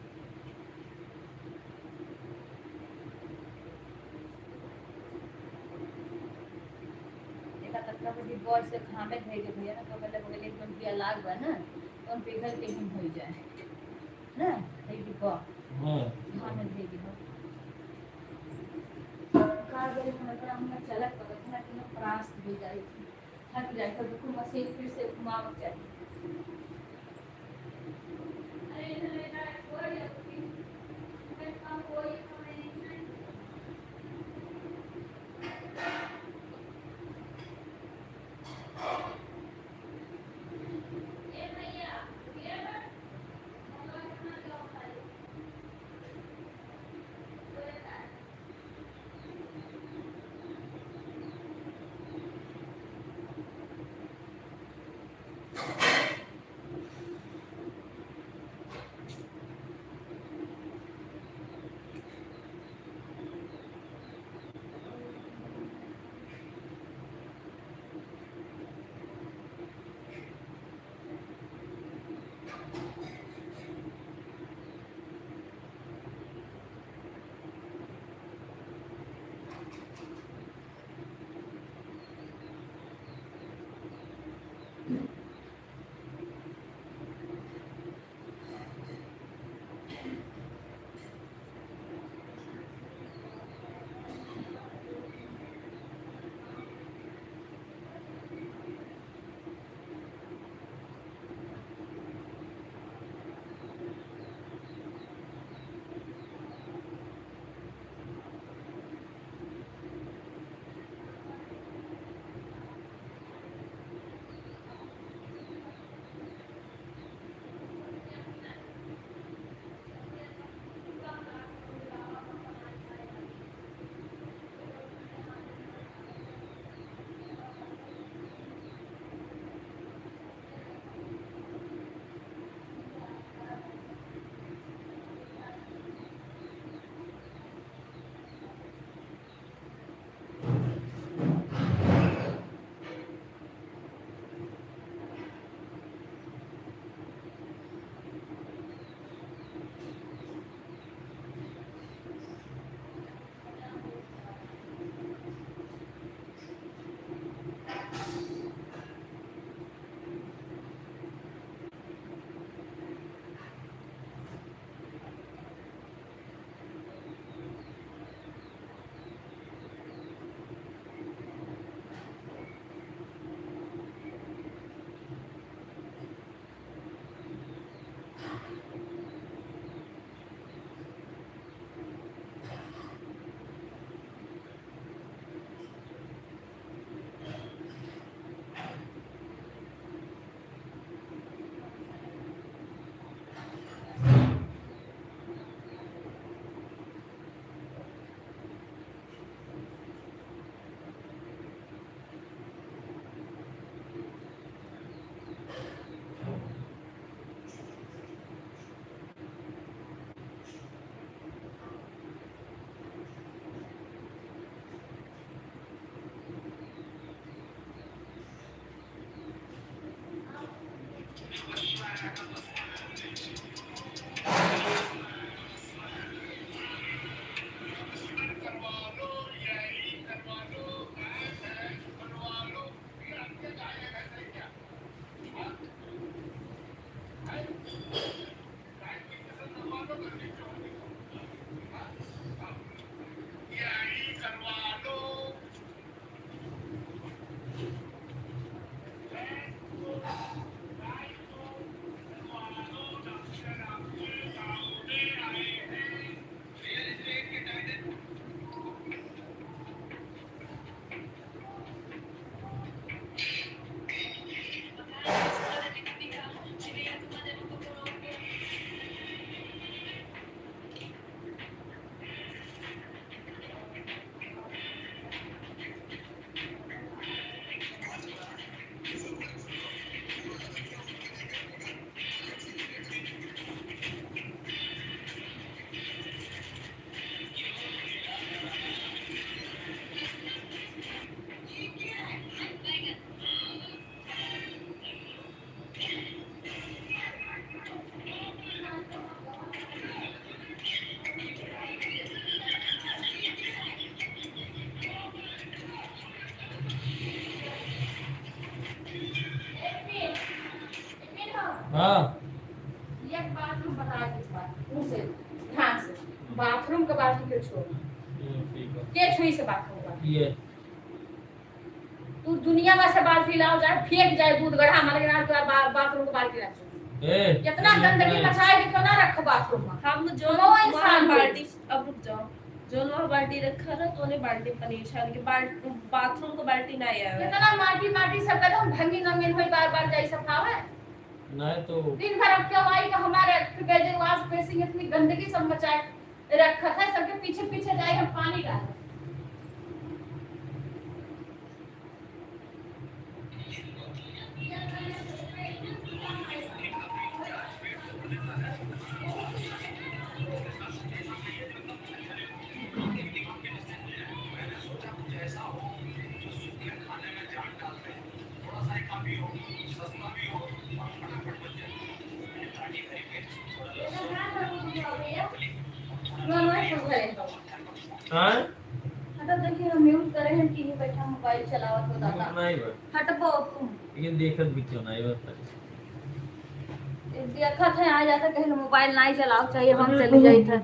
देखा तक का बड़ी बॉय से खामे थे के भैया ना तो पहले बगल एकदम की अलग बा ना तो उन पिघल के हिम हो जाए ना ये भी को हाँ खामे थे के कार गए हम चलक पकड़ ना कि प्रास भी जाए थक जाए तो दुख मशीन फिर से घुमाव चाहिए अरे इधर ना कोई मैं काम कोई हमें नहीं ये भैया ये बट मतलब कितना जॉब है हाँ एक बाथरूम बता दे इस बार उनसे ध्यान से बाथरूम के बाल्टी के छोड़ ठीक है के छुई से बाथरूम का ये तू दुनिया में से बाल्टी लाओ जाए फेंक जाए दूध गढ़ा हमारे नाम के बाथरूम के बाल्टी रख कितना गंदगी मचाए के क्यों ना रखो बाथरूम में हम जो वो इंसान बाल्टी अब रुक जाओ जो वहाँ बाल्टी रखा ना तो उन्हें बाल्टी पनीर छान के बाथरूम को बाल्टी ना आया है कितना माटी माटी सब कर हम भंगी नंगे होई बार बार जाई सब खावे नहीं तो दिन भर अब क्या आई कि हमारे बेजवास पेसिंग इतनी गंदगी सब मचाए रखा था सबके पीछे पीछे जाए हम पानी डाल हाँ हटो देखिए हम म्यूट करे हैं कि बैठा मोबाइल चलावत हो दादा नहीं बा हटबो तुम लेकिन देखत भी क्यों नहीं बता देखत है आ जाता कहीं मोबाइल नहीं चलाओ चाहिए हम चली जाई था